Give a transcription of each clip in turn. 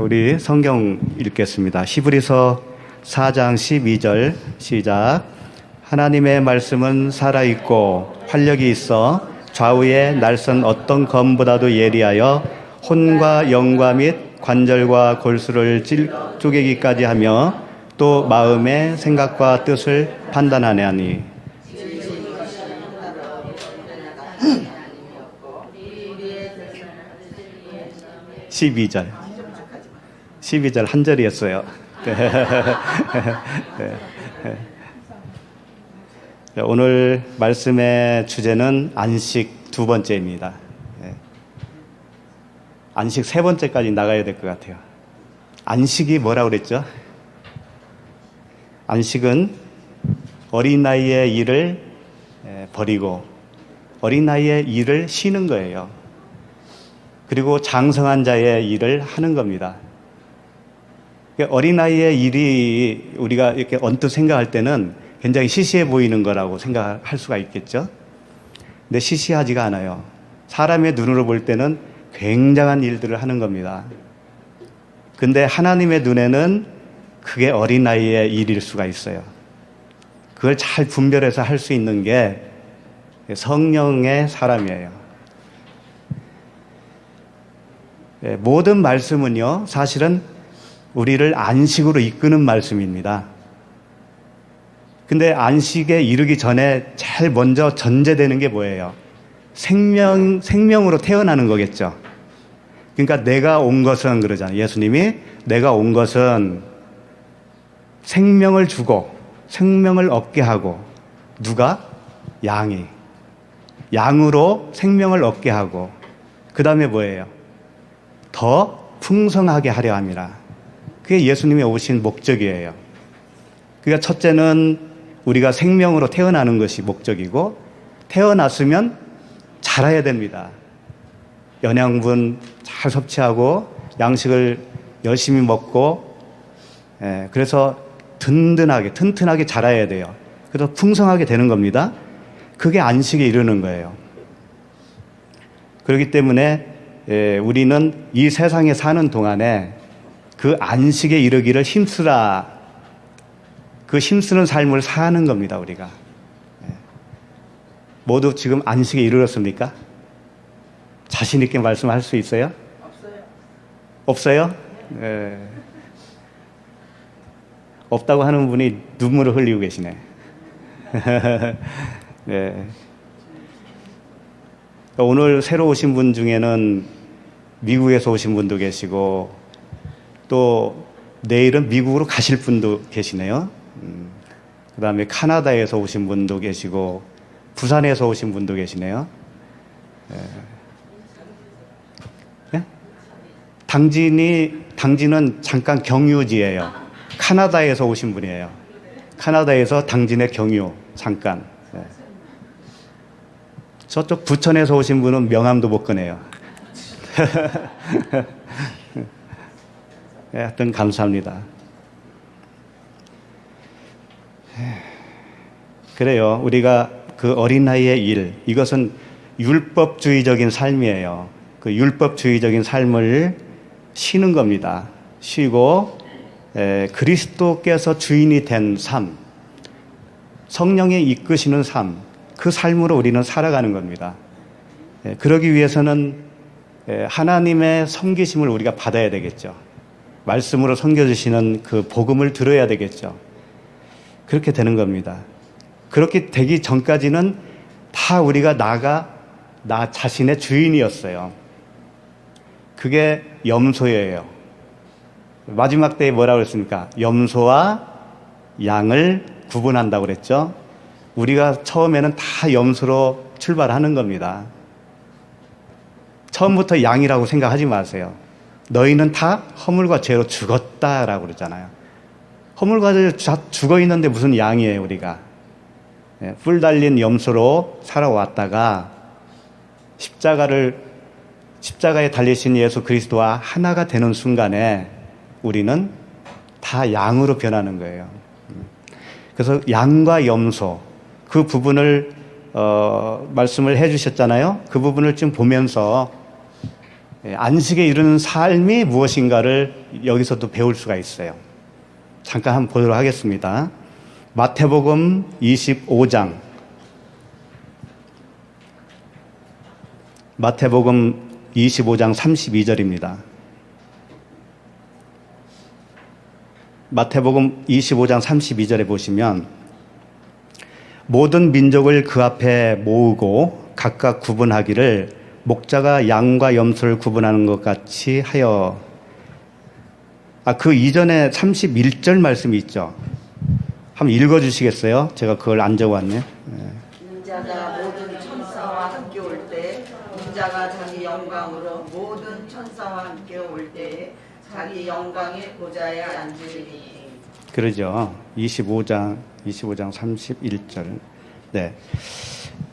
우리 성경 읽겠습니다. 히브리서 4장 12절 시작. 하나님의 말씀은 살아있고 활력이 있어 좌우에 날선 어떤 검보다도 예리하여 혼과 영과 및 관절과 골수를 쪼개기까지 하며 또 마음의 생각과 뜻을 판단하나니. 12절 한 절이었어요. 오늘 말씀의 주제는 안식 두 번째입니다. 안식 세 번째까지 나가야 될 것 같아요. 안식이 뭐라고 그랬죠? 안식은 어린 나이의 일을 버리고 어린 나이의 일을 쉬는 거예요. 그리고 장성한 자의 일을 하는 겁니다. 어린아이의 일이 우리가 이렇게 언뜻 생각할 때는 굉장히 시시해 보이는 거라고 생각할 수가 있겠죠. 근데 시시하지가 않아요. 사람의 눈으로 볼 때는 굉장한 일들을 하는 겁니다. 근데 하나님의 눈에는 그게 어린아이의 일일 수가 있어요. 그걸 잘 분별해서 할 수 있는 게 성령의 사람이에요. 모든 말씀은요, 사실은 우리를 안식으로 이끄는 말씀입니다. 근데 안식에 이르기 전에 제일 먼저 전제되는 게 뭐예요? 생명으로 태어나는 거겠죠. 그러니까 내가 온 것은 그러잖아요. 예수님이 내가 온 것은 생명을 주고 생명을 얻게 하고, 누가? 양이. 양으로 생명을 얻게 하고, 그 다음에 뭐예요? 더 풍성하게 하려 함이라. 그게 예수님이 오신 목적이에요. 그러니까 첫째는 우리가 생명으로 태어나는 것이 목적이고, 태어났으면 자라야 됩니다. 영양분 잘 섭취하고 양식을 열심히 먹고, 그래서 튼튼하게 자라야 돼요. 그래서 풍성하게 되는 겁니다. 그게 안식에 이르는 거예요. 그렇기 때문에 우리는 이 세상에 사는 동안에 그 안식에 이르기를 힘쓰라. 그 힘쓰는 삶을 사는 겁니다, 우리가. 모두 지금 안식에 이르렀습니까? 자신 있게 말씀할 수 있어요? 없어요? 네. 없다고 하는 분이 눈물을 흘리고 계시네. 네. 오늘 새로 오신 분 중에는 미국에서 오신 분도 계시고, 또 내일은 미국으로 가실 분도 계시네요. 그 다음에 카나다에서 오신 분도 계시고, 부산에서 오신 분도 계시네요. 네? 당진은 잠깐 경유지예요. 카나다에서 오신 분이에요. 카나다에서 당진의 경유 잠깐. 네. 저쪽 부천에서 오신 분은 명함도 못 꺼내요. 네, 하여튼 감사합니다. 그래요. 우리가 그 어린 나이의 일, 이것은 율법주의적인 삶이에요. 그 율법주의적인 삶을 쉬는 겁니다. 쉬고 그리스도께서 주인이 된 삶, 성령이 이끄시는 삶, 그 삶으로 우리는 살아가는 겁니다. 그러기 위해서는 하나님의 섬기심을 우리가 받아야 되겠죠. 말씀으로 섬겨주시는 그 복음을 들어야 되겠죠. 그렇게 되는 겁니다. 그렇게 되기 전까지는 다 우리가 나 자신의 주인이었어요. 그게 염소예요. 마지막 때에 뭐라고 그랬습니까? 염소와 양을 구분한다고 그랬죠. 우리가 처음에는 다 염소로 출발하는 겁니다. 처음부터 양이라고 생각하지 마세요. 너희는 다 허물과 죄로 죽었다라고 그러잖아요. 허물과 죄로 죽어 있는데 무슨 양이에요, 우리가. 뿔 달린 염소로 살아왔다가 십자가에 달리신 예수 그리스도와 하나가 되는 순간에 우리는 다 양으로 변하는 거예요. 그래서 양과 염소, 그 부분을 말씀을 해 주셨잖아요. 그 부분을 좀 보면서 안식에 이르는 삶이 무엇인가를 여기서도 배울 수가 있어요. 잠깐 한번 보도록 하겠습니다. 마태복음 25장. 마태복음 25장 32절입니다. 마태복음 25장 32절에 보시면 모든 민족을 그 앞에 모으고 각각 구분하기를 목자가 양과 염소를 구분하는 것 같이 하여. 그 이전에 31절 말씀이 있죠. 한번 읽어주시겠어요? 제가 그걸 안 적어왔네요. 인자가 모든 천사와 함께 올 때, 인자가 자기 영광으로 모든 천사와 함께 올 때 자기 영광의 보좌에 앉으리니. 그러죠. 25장 31절. 네.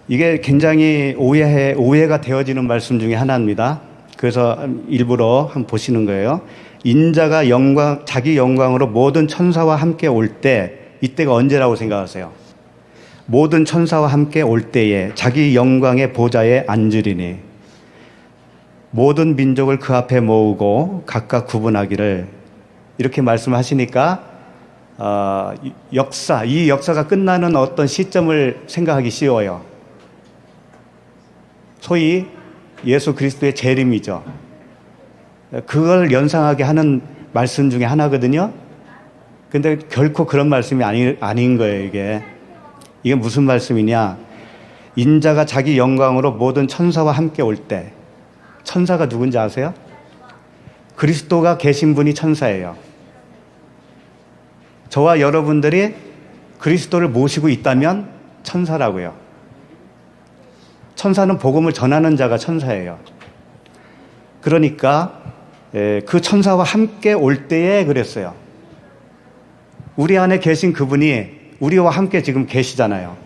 이게 굉장히 오해가 되어지는 말씀 중에 하나입니다. 그래서 일부러 한번 보시는 거예요. 인자가 자기 영광으로 모든 천사와 함께 올 때, 이때가 언제라고 생각하세요? 모든 천사와 함께 올 때에 자기 영광의 보좌에 앉으리니 모든 민족을 그 앞에 모으고 각각 구분하기를, 이렇게 말씀하시니까 이 역사가 끝나는 어떤 시점을 생각하기 쉬워요. 소위 예수 그리스도의 재림이죠. 그걸 연상하게 하는 말씀 중에 하나거든요. 근데 결코 그런 말씀이 아닌 거예요, 이게. 이게 무슨 말씀이냐? 인자가 자기 영광으로 모든 천사와 함께 올 때, 천사가 누군지 아세요? 그리스도가 계신 분이 천사예요. 저와 여러분들이 그리스도를 모시고 있다면 천사라고요. 천사는 복음을 전하는 자가 천사예요. 그러니까 그 천사와 함께 올 때에 그랬어요. 우리 안에 계신 그분이 우리와 함께 지금 계시잖아요.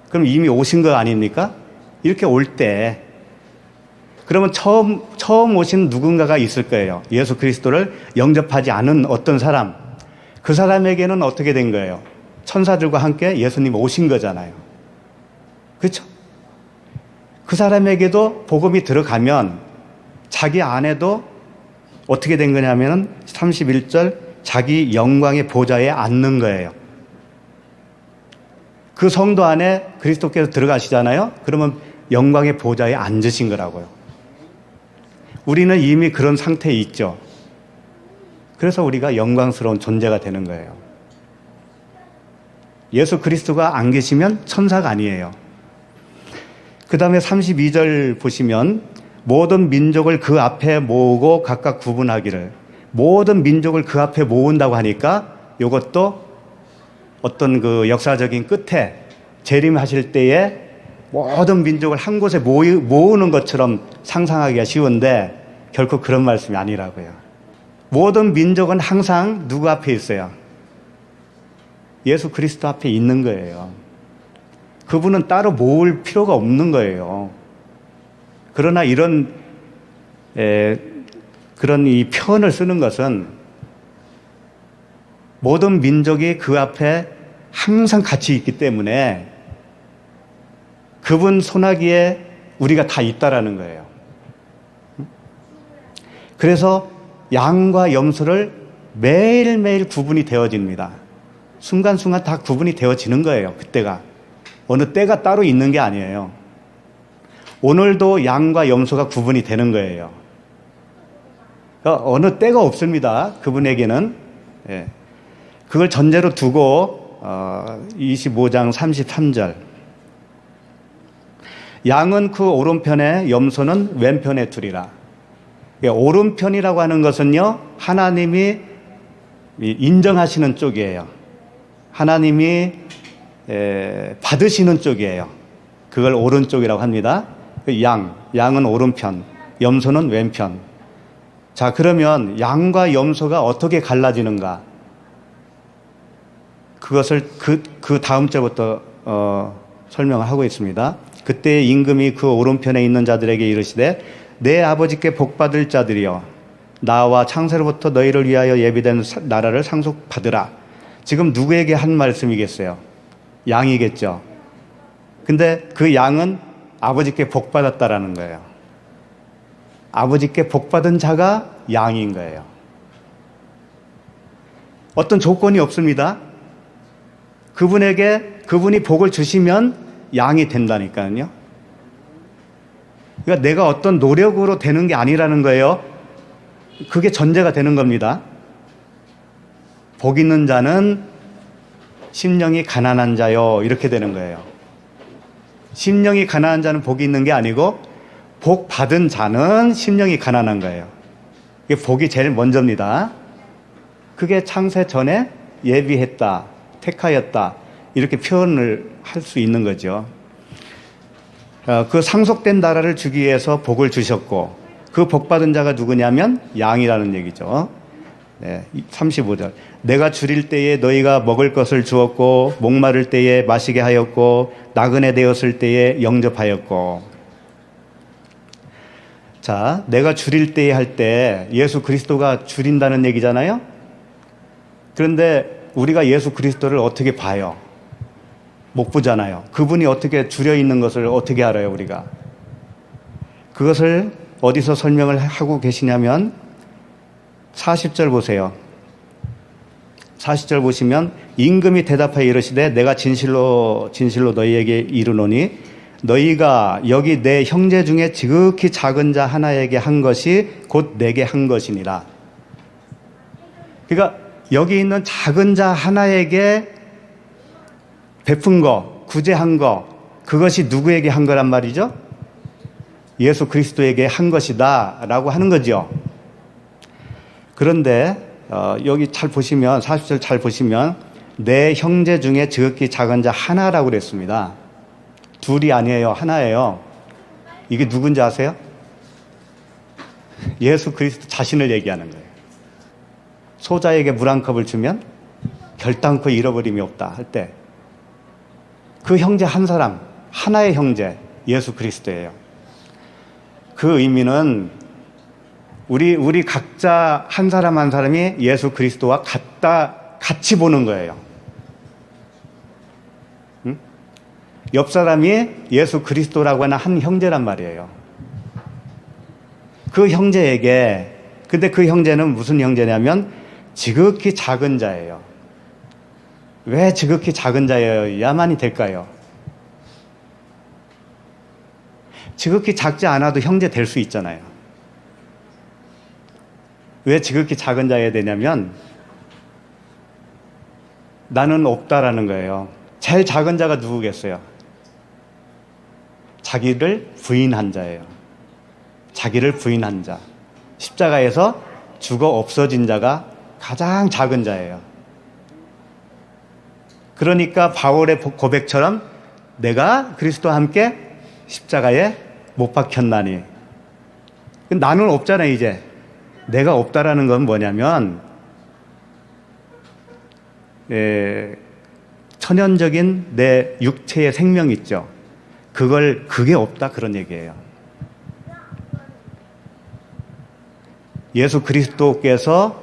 그럼 이미 오신 거 아닙니까? 이렇게 올 때, 그러면 처음 오신 누군가가 있을 거예요. 예수 그리스도를 영접하지 않은 어떤 사람. 그 사람에게는 어떻게 된 거예요? 천사들과 함께 예수님 오신 거잖아요. 그렇죠? 그 사람에게도 복음이 들어가면 자기 안에도 어떻게 된 거냐면 31절 자기 영광의 보좌에 앉는 거예요. 그 성도 안에 그리스도께서 들어가시잖아요. 그러면 영광의 보좌에 앉으신 거라고요. 우리는 이미 그런 상태에 있죠. 그래서 우리가 영광스러운 존재가 되는 거예요. 예수 그리스도가 안 계시면 천사가 아니에요. 그 다음에 32절 보시면 모든 민족을 그 앞에 모으고 각각 구분하기를, 모든 민족을 그 앞에 모은다고 하니까 이것도 어떤 그 역사적인 끝에 재림하실 때에 모든 민족을 한 곳에 모으는 것처럼 상상하기가 쉬운데 결코 그런 말씀이 아니라고요. 모든 민족은 항상 누구 앞에 있어요? 예수 그리스도 앞에 있는 거예요. 그분은 따로 모을 필요가 없는 거예요. 그러나 그런 이 표현을 쓰는 것은 모든 민족이 그 앞에 항상 같이 있기 때문에 그분 손아귀에 우리가 다 있다라는 거예요. 그래서 양과 염소를 매일매일 구분이 되어집니다. 순간순간 다 구분이 되어지는 거예요. 그때가. 어느 때가 따로 있는 게 아니에요. 오늘도 양과 염소가 구분이 되는 거예요. 어느 때가 없습니다. 그분에게는. 그걸 전제로 두고 25장 33절 양은 그 오른편에 염소는 왼편에 두리라. 오른편이라고 하는 것은요, 하나님이 인정하시는 쪽이에요. 하나님이 받으시는 쪽이에요. 그걸 오른쪽이라고 합니다. 양은 오른편, 염소는 왼편. 자, 그러면 양과 염소가 어떻게 갈라지는가? 그것을 그 다음 절부터 설명을 하고 있습니다. 그때 임금이 그 오른편에 있는 자들에게 이르시되 내 아버지께 복받을 자들이여 나와 창세로부터 너희를 위하여 예비된 나라를 상속받으라. 지금 누구에게 한 말씀이겠어요? 양이겠죠. 근데 그 양은 아버지께 복받았다라는 거예요. 아버지께 복받은 자가 양인 거예요. 어떤 조건이 없습니다. 그분이 복을 주시면 양이 된다니까요. 그러니까 내가 어떤 노력으로 되는 게 아니라는 거예요. 그게 전제가 되는 겁니다. 복 있는 자는 심령이 가난한 자요. 이렇게 되는 거예요. 심령이 가난한 자는 복이 있는 게 아니고 복 받은 자는 심령이 가난한 거예요. 이게 복이 제일 먼저입니다. 그게 창세 전에 예비했다, 택하였다 이렇게 표현을 할 수 있는 거죠. 그 상속된 나라를 주기 위해서 복을 주셨고 그 복 받은 자가 누구냐면 양이라는 얘기죠. 네, 35절. 내가 줄일 때에 너희가 먹을 것을 주었고 목마를 때에 마시게 하였고 나그네 되었을 때에 영접하였고. 자, 내가 줄일 때에 할 때 예수 그리스도가 줄인다는 얘기잖아요. 그런데 우리가 예수 그리스도를 어떻게 봐요? 못 보잖아요. 그분이 어떻게 줄여 있는 것을 어떻게 알아요, 우리가? 그것을 어디서 설명을 하고 계시냐면 40절 보세요. 40절 보시면 임금이 대답하여 이르시되 내가 진실로 너희에게 이르노니 너희가 여기 내 형제 중에 지극히 작은 자 하나에게 한 것이 곧 내게 한 것이니라. 그러니까 여기 있는 작은 자 하나에게 베푼 거, 구제한 거, 그것이 누구에게 한 거란 말이죠? 예수 그리스도에게 한 것이다 라고 하는 거죠. 그런데 여기 잘 보시면 40절 잘 보시면 내 형제 중에 지극히 작은 자 하나라고 그랬습니다. 둘이 아니에요. 하나예요. 이게 누군지 아세요? 예수 그리스도 자신을 얘기하는 거예요. 소자에게 물 한 컵을 주면 결단코 잃어버림이 없다 할 때 그 형제 한 사람, 하나의 형제 예수 그리스도예요. 그 의미는 우리 각자 한 사람 한 사람이 예수 그리스도와 같이 보는 거예요. 응? 옆 사람이 예수 그리스도라고 하는 한 형제란 말이에요. 그 형제에게, 근데 그 형제는 무슨 형제냐면 지극히 작은 자예요. 왜 지극히 작은 자여야만이 될까요? 지극히 작지 않아도 형제 될 수 있잖아요. 왜 지극히 작은 자여야 되냐면 나는 없다라는 거예요. 제일 작은 자가 누구겠어요? 자기를 부인한 자예요. 자기를 부인한 자. 십자가에서 죽어 없어진 자가 가장 작은 자예요. 그러니까 바울의 고백처럼 내가 그리스도와 함께 십자가에 못 박혔나니. 나는 없잖아요, 이제. 내가 없다라는 건 뭐냐면 천연적인 내 육체의 생명 있죠. 그게 없다 그런 얘기예요. 예수 그리스도께서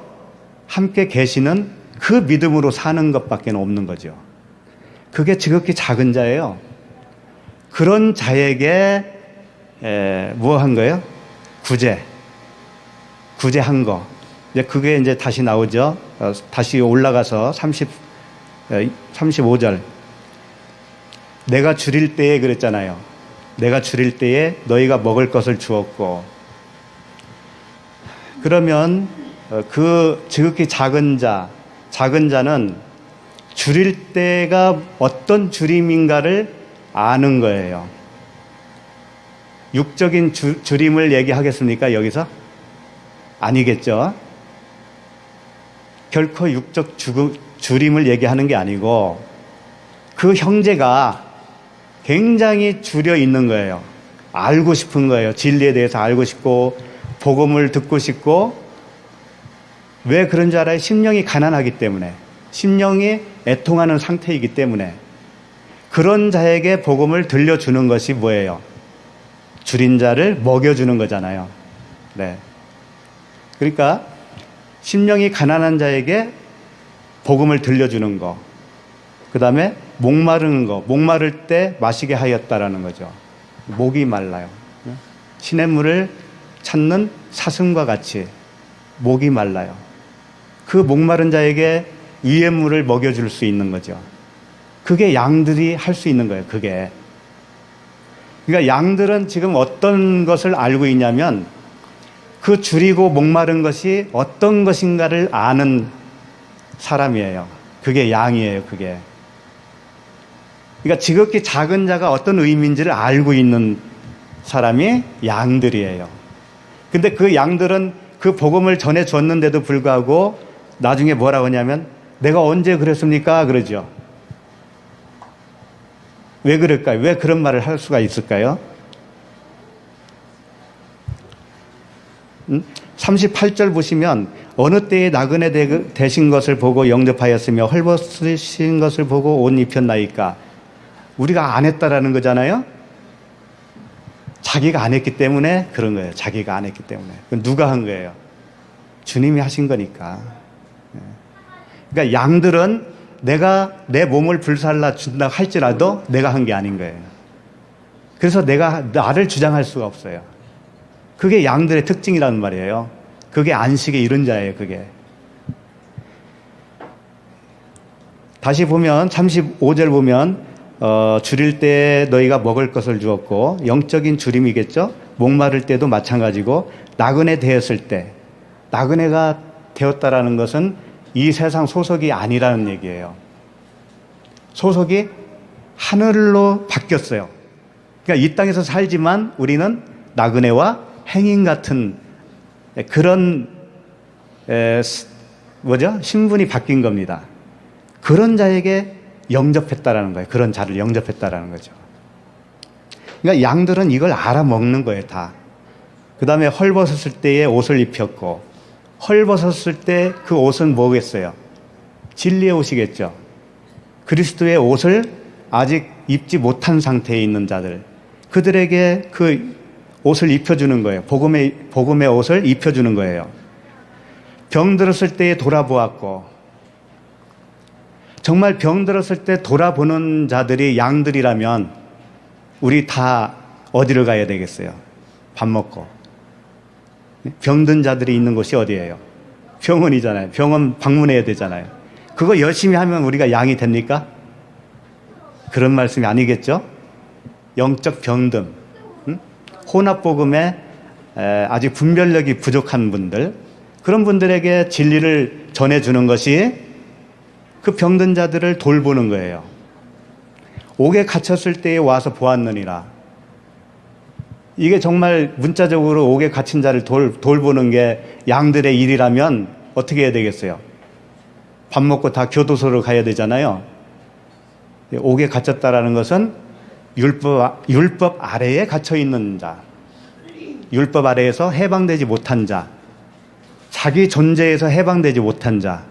함께 계시는 그 믿음으로 사는 것밖에 없는 거죠. 그게 지극히 작은 자예요. 그런 자에게 뭐 한 거예요? 구제한 거. 이제 그게 이제 다시 나오죠. 다시 올라가서 35절. 내가 줄일 때에 그랬잖아요. 내가 줄일 때에 너희가 먹을 것을 주었고. 그러면 그 지극히 작은 자는 줄일 때가 어떤 줄임인가를 아는 거예요. 육적인 줄임을 얘기하겠습니까, 여기서? 아니겠죠. 결코 육적 줄임을 얘기하는 게 아니고 그 형제가 굉장히 줄여 있는 거예요. 알고 싶은 거예요. 진리에 대해서 알고 싶고 복음을 듣고 싶고. 왜 그런 줄 알아요? 심령이 가난하기 때문에. 심령이 애통하는 상태이기 때문에. 그런 자에게 복음을 들려주는 것이 뭐예요? 줄인 자를 먹여주는 거잖아요. 네. 그러니까 심령이 가난한 자에게 복음을 들려주는 거. 그 다음에 목마르는 거. 목마를 때 마시게 하였다라는 거죠. 목이 말라요. 시냇물을 찾는 사슴과 같이 목이 말라요. 그 목마른 자에게 위의 물을 먹여줄 수 있는 거죠. 그게 양들이 할 수 있는 거예요. 그게. 그러니까 양들은 지금 어떤 것을 알고 있냐면 그 줄이고 목마른 것이 어떤 것인가를 아는 사람이에요. 그게 양이에요. 그게. 그러니까 지극히 작은 자가 어떤 의미인지를 알고 있는 사람이 양들이에요. 근데 그 양들은 그 복음을 전해줬는데도 불구하고 나중에 뭐라고 하냐면 내가 언제 그랬습니까? 그러죠. 왜 그럴까요? 왜 그런 말을 할 수가 있을까요? 38절 보시면 어느 때에 나그네 되신 것을 보고 영접하였으며 헐벗으신 것을 보고 옷 입혔나이까. 우리가 안 했다라는 거잖아요. 자기가 안 했기 때문에 그런 거예요. 자기가 안 했기 때문에. 누가 한 거예요? 주님이 하신 거니까. 그러니까 양들은 내가 내 몸을 불살라 준다 할지라도 내가 한 게 아닌 거예요. 그래서 내가 나를 주장할 수가 없어요. 그게 양들의 특징이라는 말이에요. 그게 안식의 이른 자예요. 그게. 다시 보면 35절 보면 줄일 때 너희가 먹을 것을 주었고, 영적인 줄임이겠죠. 목마를 때도 마찬가지고, 나그네 되었을 때, 나그네가 되었다라는 것은 이 세상 소속이 아니라는 얘기예요. 소속이 하늘로 바뀌었어요. 그러니까 이 땅에서 살지만 우리는 나그네와 행인 같은 그런 신분이 바뀐 겁니다. 그런 자에게 영접했다라는 거예요. 그런 자를 영접했다라는 거죠. 그러니까 양들은 이걸 알아먹는 거예요, 다. 그 다음에 헐벗었을 때에 옷을 입혔고, 헐벗었을 때 그 옷은 뭐겠어요? 진리의 옷이겠죠. 그리스도의 옷을 아직 입지 못한 상태에 있는 자들, 그들에게 그 옷을 입혀주는 거예요. 복음의 옷을 입혀주는 거예요. 병들었을 때에 돌아보았고, 정말 병들었을 때 돌아보는 자들이 양들이라면 우리 다 어디를 가야 되겠어요? 밥 먹고. 병든 자들이 있는 곳이 어디예요? 병원이잖아요. 병원 방문해야 되잖아요. 그거 열심히 하면 우리가 양이 됩니까? 그런 말씀이 아니겠죠? 영적 병듦, 혼합복음에 아직 분별력이 부족한 분들, 그런 분들에게 진리를 전해주는 것이 그 병든 자들을 돌보는 거예요. 옥에 갇혔을 때에 와서 보았느니라. 이게 정말 문자적으로 옥에 갇힌 자를 돌보는 게 양들의 일이라면 어떻게 해야 되겠어요? 밥 먹고 다 교도소로 가야 되잖아요. 옥에 갇혔다라는 것은 율법 아래에 갇혀 있는 자, 율법 아래에서 해방되지 못한 자, 자기 존재에서 해방되지 못한 자.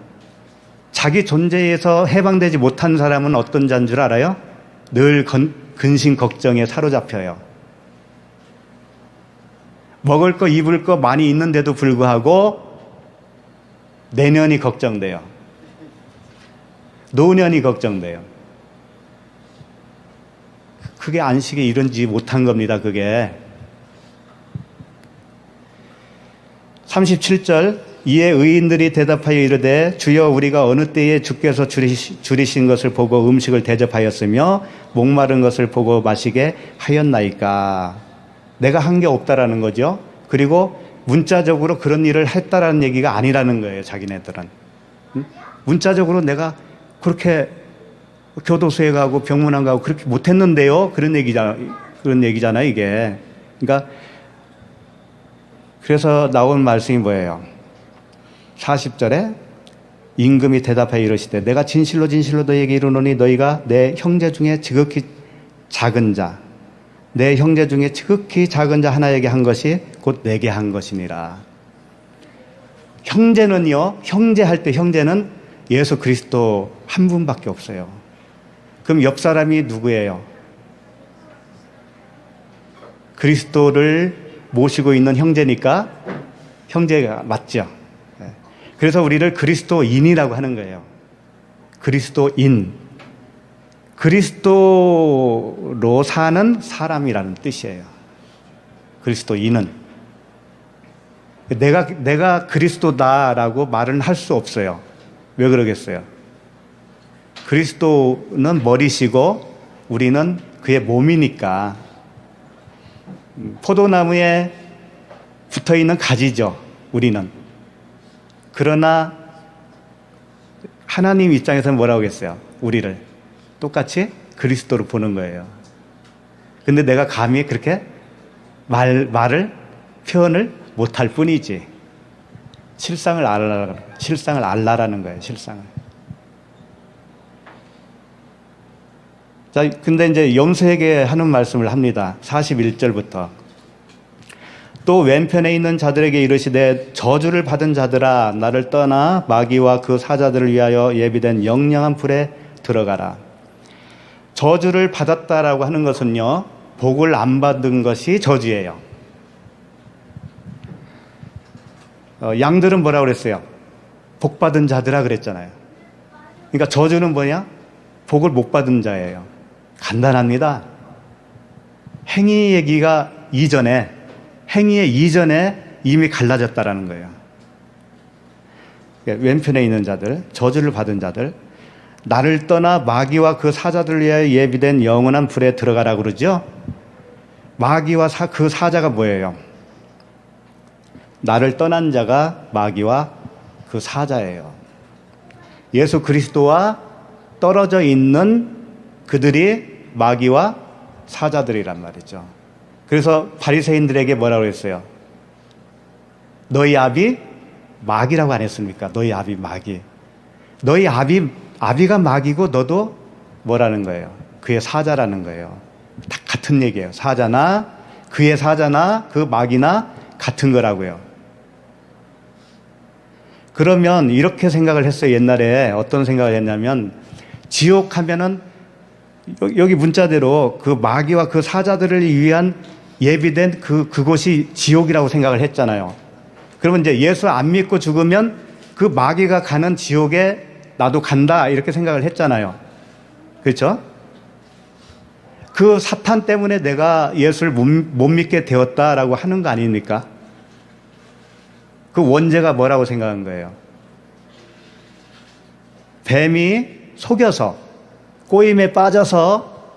자기 존재에서 해방되지 못한 사람은 어떤 자인 줄 알아요? 늘 근심 걱정에 사로잡혀요. 먹을 거 입을 거 많이 있는데도 불구하고 내년이 걱정돼요. 노년이 걱정돼요. 그게 안식에 이르지 못한 겁니다. 그게. 37절 이에 의인들이 대답하여 이르되 주여 우리가 어느 때에 주께서 줄이신 것을 보고 음식을 대접하였으며 목마른 것을 보고 마시게 하였나이까. 내가 한 게 없다라는 거죠. 그리고 문자적으로 그런 일을 했다라는 얘기가 아니라는 거예요. 자기네들은. 문자적으로 내가 그렇게 교도소에 가고 병문안 가고 그렇게 못했는데요. 그런 얘기잖아요. 이게. 그러니까 그래서 나온 말씀이 뭐예요? 40절에 임금이 대답하여 이르시되 내가 진실로 진실로 너희에게 이르노니 너희가 내 형제 중에 지극히 작은 자, 내 형제 중에 지극히 작은 자 하나에게 한 것이 곧 내게 한 것이니라. 형제는요, 형제할 때 형제는 예수 그리스도 한 분밖에 없어요. 그럼 옆 사람이 누구예요? 그리스도를 모시고 있는 형제니까 형제가 맞죠. 그래서 우리를 그리스도인이라고 하는 거예요. 그리스도인. 그리스도로 사는 사람이라는 뜻이에요. 그리스도인은. 내가 그리스도다라고 말은 할 수 없어요. 왜 그러겠어요? 그리스도는 머리시고 우리는 그의 몸이니까. 포도나무에 붙어 있는 가지죠, 우리는. 그러나 하나님 입장에서는 뭐라고 했어요? 우리를 똑같이 그리스도로 보는 거예요. 근데 내가 감히 그렇게 말을 표현을 못할 뿐이지. 실상을 알라라는 거예요. 실상을. 자, 근데 이제 염소에게 하는 말씀을 합니다. 41절부터. 또 왼편에 있는 자들에게 이르시되 저주를 받은 자들아 나를 떠나 마귀와 그 사자들을 위하여 예비된 영영한 불에 들어가라. 저주를 받았다라고 하는 것은요, 복을 안 받은 것이 저주예요. 양들은 뭐라고 그랬어요? 복 받은 자들아 그랬잖아요. 그러니까 저주는 뭐냐? 복을 못 받은 자예요. 간단합니다. 행위의 이전에 이미 갈라졌다라는 거예요. 왼편에 있는 자들, 저주를 받은 자들, 나를 떠나 마귀와 그 사자들을 위하여 예비된 영원한 불에 들어가라 그러죠. 마귀와 그 사자가 뭐예요? 나를 떠난 자가 마귀와 그 사자예요. 예수 그리스도와 떨어져 있는 그들이 마귀와 사자들이란 말이죠. 그래서 바리새인들에게 뭐라고 했어요? 너희 아비 마귀라고 안 했습니까? 너희 아비 마귀. 너희 아비가 마귀고 너도 뭐라는 거예요? 그의 사자라는 거예요. 다 같은 얘기예요. 사자나 그의 사자나 그 마귀나 같은 거라고요. 그러면 이렇게 생각을 했어요. 옛날에 어떤 생각을 했냐면, 지옥 하면은 여기 문자대로 그 마귀와 그 사자들을 위한 예비된 그곳이 지옥이라고 생각을 했잖아요. 그러면 이제 예수 안 믿고 죽으면 그 마귀가 가는 지옥에 나도 간다 이렇게 생각을 했잖아요. 그렇죠? 그 사탄 때문에 내가 예수를 못 믿게 되었다라고 하는 거 아닙니까? 그 원죄가 뭐라고 생각한 거예요? 뱀이 속여서 꼬임에 빠져서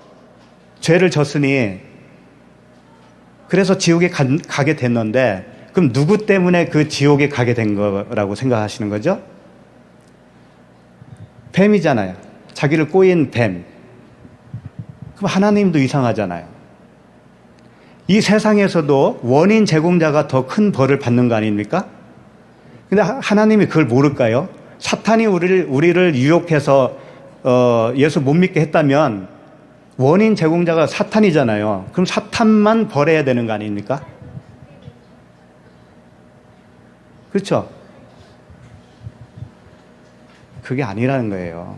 죄를 졌으니 그래서 지옥에 가게 됐는데, 그럼 누구 때문에 그 지옥에 가게 된 거라고 생각하시는 거죠? 뱀이잖아요. 자기를 꼬인 뱀. 그럼 하나님도 이상하잖아요. 이 세상에서도 원인 제공자가 더 큰 벌을 받는 거 아닙니까? 근데 하나님이 그걸 모를까요? 사탄이 우리를 유혹해서 예수 못 믿게 했다면 원인 제공자가 사탄이잖아요. 그럼 사탄만 벌해야 되는 거 아닙니까? 그렇죠? 그게 아니라는 거예요.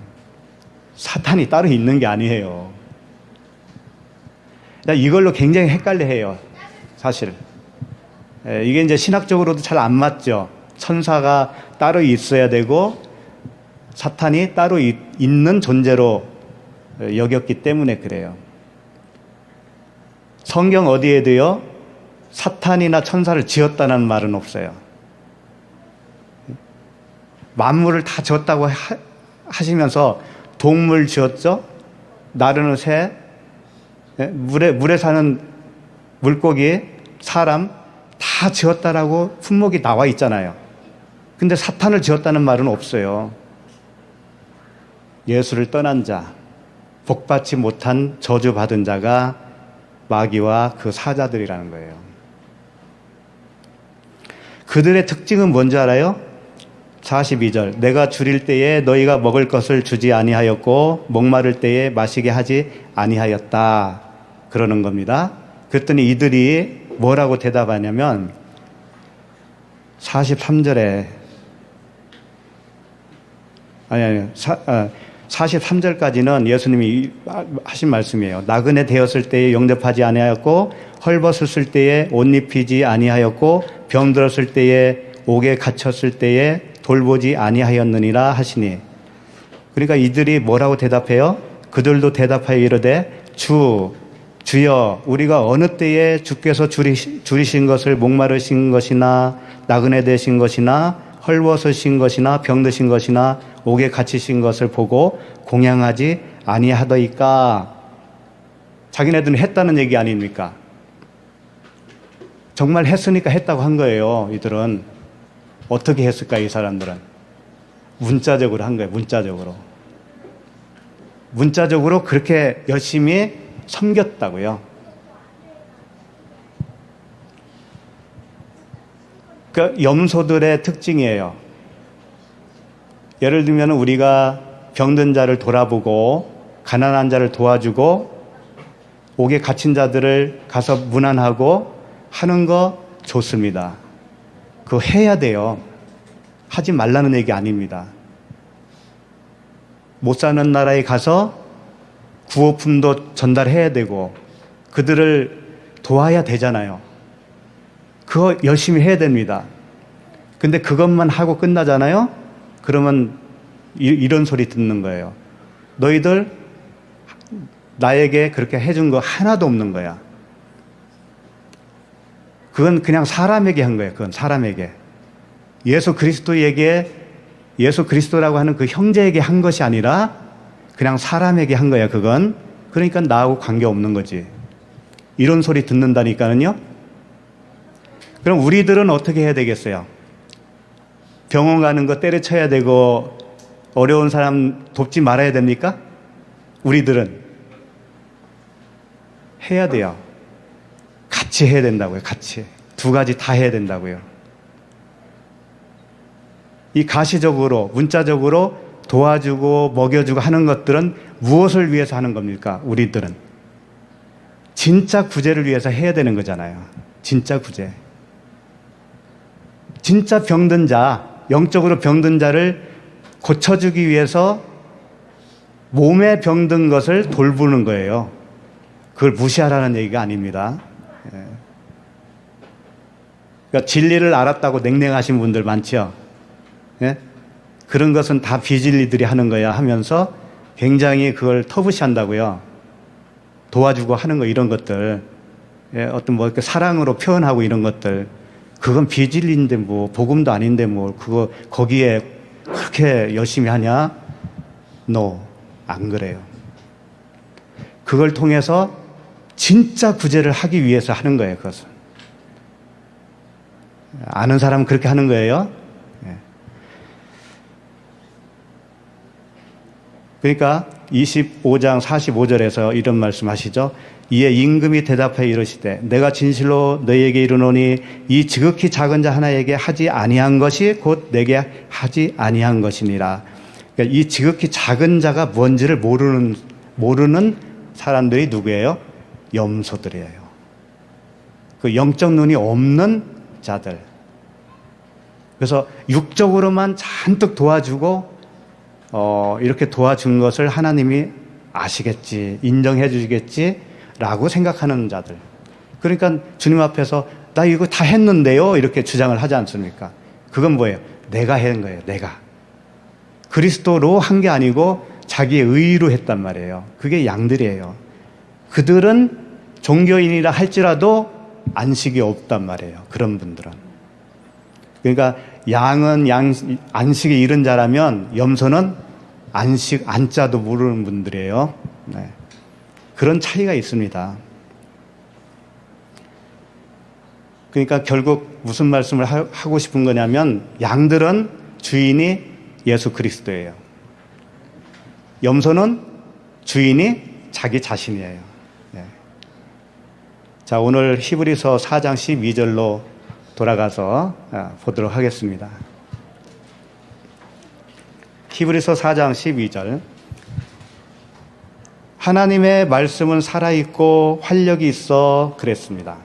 사탄이 따로 있는 게 아니에요. 이걸로 굉장히 헷갈려해요. 사실. 이게 이제 신학적으로도 잘 안 맞죠. 천사가 따로 있어야 되고 사탄이 따로 있는 존재로 여겼기 때문에 그래요. 성경 어디에도요 사탄이나 천사를 지었다는 말은 없어요. 만물을 다 지었다고 하시면서 동물 지었죠? 나르는 새, 물에 사는 물고기, 사람 다 지었다라고 품목이 나와 있잖아요. 근데 사탄을 지었다는 말은 없어요. 예수를 떠난 자, 복받지 못한 저주받은 자가 마귀와 그 사자들이라는 거예요. 그들의 특징은 뭔지 알아요? 42절. 내가 줄일 때에 너희가 먹을 것을 주지 아니하였고 목마를 때에 마시게 하지 아니하였다. 그러는 겁니다. 그랬더니 이들이 뭐라고 대답하냐면 43절에 43절까지는 예수님이 하신 말씀이에요. 나그네 되었을 때에 영접하지 아니하였고 헐벗었을 때에 옷 입히지 아니하였고 병들었을 때에 옥에 갇혔을 때에 돌보지 아니하였느니라 하시니. 그러니까 이들이 뭐라고 대답해요? 그들도 대답하여 이르되 주 주여 우리가 어느 때에 주께서 줄이신 것을 목마르신 것이나 나그네 되신 것이나 헐벗으신 것이나 병드신 것이나 옥에 갇히신 것을 보고 공양하지 아니하더이까. 자기네들은 했다는 얘기 아닙니까? 정말 했으니까 했다고 한 거예요. 이들은 어떻게 했을까? 이 사람들은 문자적으로 한 거예요. 문자적으로 그렇게 열심히 섬겼다고요. 그 염소들의 특징이에요. 예를 들면 우리가 병든 자를 돌아보고 가난한 자를 도와주고 옥에 갇힌 자들을 가서 문안하고 하는 거 좋습니다. 그거 해야 돼요. 하지 말라는 얘기 아닙니다. 못 사는 나라에 가서 구호품도 전달해야 되고 그들을 도와야 되잖아요. 그거 열심히 해야 됩니다. 근데 그것만 하고 끝나잖아요. 그러면 이런 소리 듣는 거예요. 너희들 나에게 그렇게 해준 거 하나도 없는 거야. 그건 그냥 사람에게 한 거예요. 그건 사람에게. 예수 그리스도라고 하는 그 형제에게 한 것이 아니라 그냥 사람에게 한 거야. 그건. 그러니까 나하고 관계없는 거지. 이런 소리 듣는다니까는요. 그럼 우리들은 어떻게 해야 되겠어요? 병원 가는 거 때려쳐야 되고 어려운 사람 돕지 말아야 됩니까? 우리들은 해야 돼요. 같이 해야 된다고요. 같이. 두 가지 다 해야 된다고요. 이 가시적으로 문자적으로 도와주고 먹여주고 하는 것들은 무엇을 위해서 하는 겁니까? 우리들은 진짜 구제를 위해서 해야 되는 거잖아요. 진짜 구제. 진짜 병든 자, 영적으로 병든 자를 고쳐주기 위해서 몸에 병든 것을 돌보는 거예요. 그걸 무시하라는 얘기가 아닙니다. 그러니까 진리를 알았다고 냉랭하신 분들 많죠. 예? 그런 것은 다 비진리들이 하는 거야 하면서 굉장히 그걸 터부시한다고요. 도와주고 하는 거 이런 것들, 예? 어떤 뭐 이렇게 사랑으로 표현하고 이런 것들, 그건 비진리인데 뭐 복음도 아닌데 뭐 그거 거기에 그렇게 열심히 하냐? No, 안 그래요. 그걸 통해서 진짜 구제를 하기 위해서 하는 거예요. 그것은 아는 사람은 그렇게 하는 거예요. 그러니까 25장 45절에서 이런 말씀하시죠. 이에 임금이 대답하여 이르시되 내가 진실로 너희에게 이르노니 이 지극히 작은 자 하나에게 하지 아니한 것이 곧 내게 하지 아니한 것이니라. 그러니까 이 지극히 작은 자가 뭔지를 모르는 사람들이 누구예요? 염소들이에요. 그 영적 눈이 없는 자들. 그래서 육적으로만 잔뜩 도와주고 이렇게 도와준 것을 하나님이 아시겠지, 인정해 주시겠지라고 생각하는 자들. 그러니까 주님 앞에서 나 이거 다 했는데요 이렇게 주장을 하지 않습니까? 그건 뭐예요? 내가 한 거예요. 내가. 그리스도로 한 게 아니고 자기의 의로 했단 말이에요. 그게 양들이에요. 그들은 종교인이라 할지라도 안식이 없단 말이에요. 그런 분들은. 그러니까 양은 안식이 이른 자라면 염소는 안자도 모르는 분들이에요. 네. 그런 차이가 있습니다. 그러니까 결국 무슨 말씀을 하고 싶은 거냐면 양들은 주인이 예수 그리스도예요. 염소는 주인이 자기 자신이에요. 네. 자, 오늘 히브리서 4장 12절로 돌아가서 보도록 하겠습니다. 히브리서 4장 12절. 하나님의 말씀은 살아있고 활력이 있어 그랬습니다.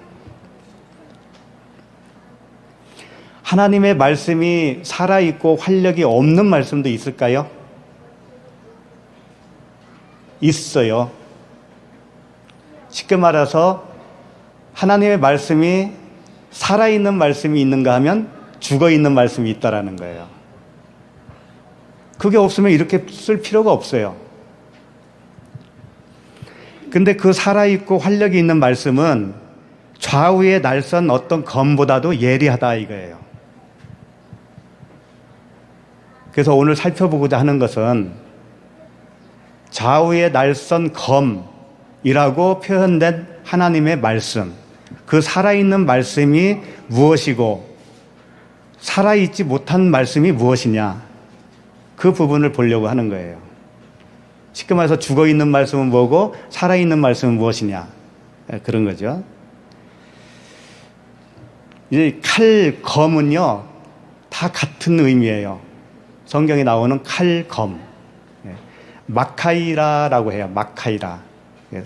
하나님의 말씀이 살아있고 활력이 없는 말씀도 있을까요? 있어요. 쉽게 말해서 하나님의 말씀이 살아있는 말씀이 있는가 하면 죽어있는 말씀이 있다라는 거예요. 그게 없으면 이렇게 쓸 필요가 없어요. 근데 그 살아있고 활력이 있는 말씀은 좌우에 날선 어떤 검보다도 예리하다 이거예요. 그래서 오늘 살펴보고자 하는 것은 좌우에 날선 검이라고 표현된 하나님의 말씀, 그 살아있는 말씀이 무엇이고 살아있지 못한 말씀이 무엇이냐, 그 부분을 보려고 하는 거예요. 쉽게 말해서 죽어있는 말씀은 뭐고 살아있는 말씀은 무엇이냐, 그런 거죠. 이제 칼, 검은요 다 같은 의미예요. 성경에 나오는 칼, 검, 마카이라라고 해요. 마카이라,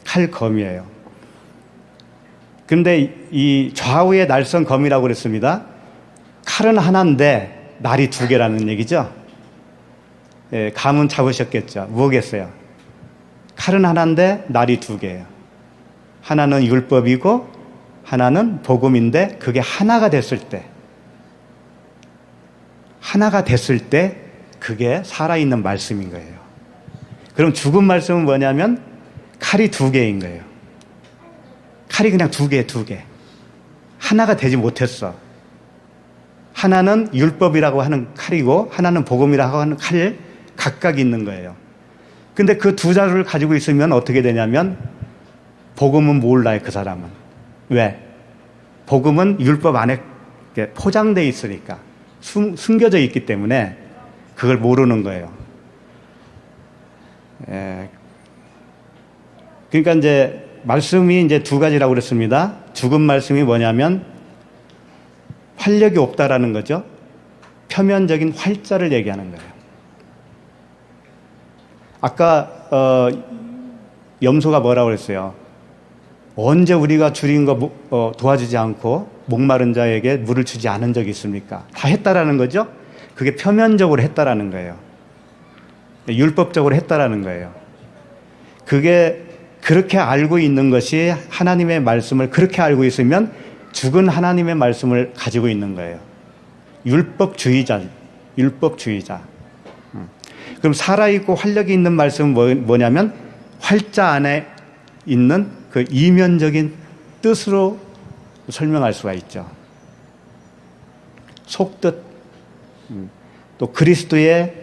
칼, 검이에요. 근데 이 좌우에 날선 검이라고 그랬습니다. 칼은 하나인데 날이 두 개라는 얘기죠. 감은 잡으셨겠죠. 뭐겠어요? 칼은 하나인데 날이 두 개예요. 하나는 율법이고 하나는 복음인데, 그게 하나가 됐을 때, 그게 살아있는 말씀인 거예요. 그럼 죽은 말씀은 뭐냐면 칼이 두 개인 거예요. 칼이 그냥 두 개. 하나가 되지 못했어. 하나는 율법이라고 하는 칼이고 하나는 복음이라고 하는 칼, 각각 있는 거예요. 근데 그 두 자루를 가지고 있으면 어떻게 되냐면 복음은 몰라요, 그 사람은. 왜? 복음은 율법 안에 포장되어 있으니까, 숨겨져 있기 때문에 그걸 모르는 거예요. 그러니까 이제 말씀이 이제 두 가지라고 그랬습니다. 죽은 말씀이 뭐냐면 활력이 없다라는 거죠. 표면적인 활자를 얘기하는 거예요. 아까 염소가 뭐라고 그랬어요? 언제 우리가 줄인 거 도와주지 않고 목마른 자에게 물을 주지 않은 적이 있습니까? 다 했다라는 거죠. 그게 표면적으로 했다라는 거예요. 율법적으로 했다라는 거예요. 그게 그렇게 알고 있는 것이, 하나님의 말씀을 그렇게 알고 있으면 죽은 하나님의 말씀을 가지고 있는 거예요. 율법주의자. 그럼 살아있고 활력이 있는 말씀은 뭐냐면 활자 안에 있는 그 이면적인 뜻으로 설명할 수가 있죠. 속뜻. 또 그리스도의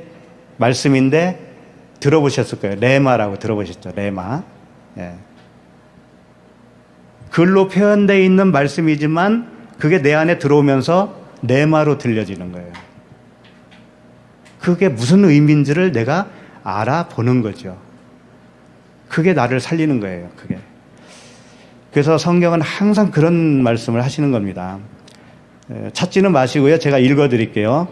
말씀인데 들어보셨을 거예요. 레마라고 들어보셨죠. 레마. 글로 표현되어 있는 말씀이지만 그게 내 안에 들어오면서 레마로 들려지는 거예요. 그게 무슨 의미인지를 내가 알아보는 거죠. 그게 나를 살리는 거예요. 그게. 그래서 성경은 항상 그런 말씀을 하시는 겁니다. 찾지는 마시고요. 제가 읽어드릴게요.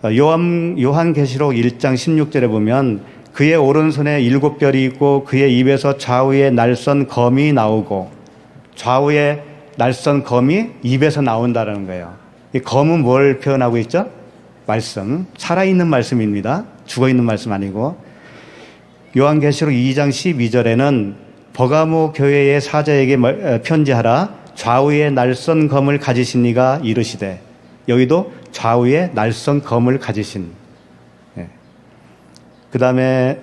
요한계시록 1장 16절에 보면 그의 오른손에 7별이 있고 그의 입에서 좌우에 날선 검이 나오고, 좌우에 날선 검이 입에서 나온다는 거예요. 이 검은 뭘 표현하고 있죠? 말씀. 살아있는 말씀입니다. 죽어있는 말씀 아니고. 요한계시록 2장 12절에는 버가모 교회의 사자에게 편지하라. 좌우에 날선 검을 가지신 이가 이르시되, 여기도 좌우에 날선 검을 가지신. 그 다음에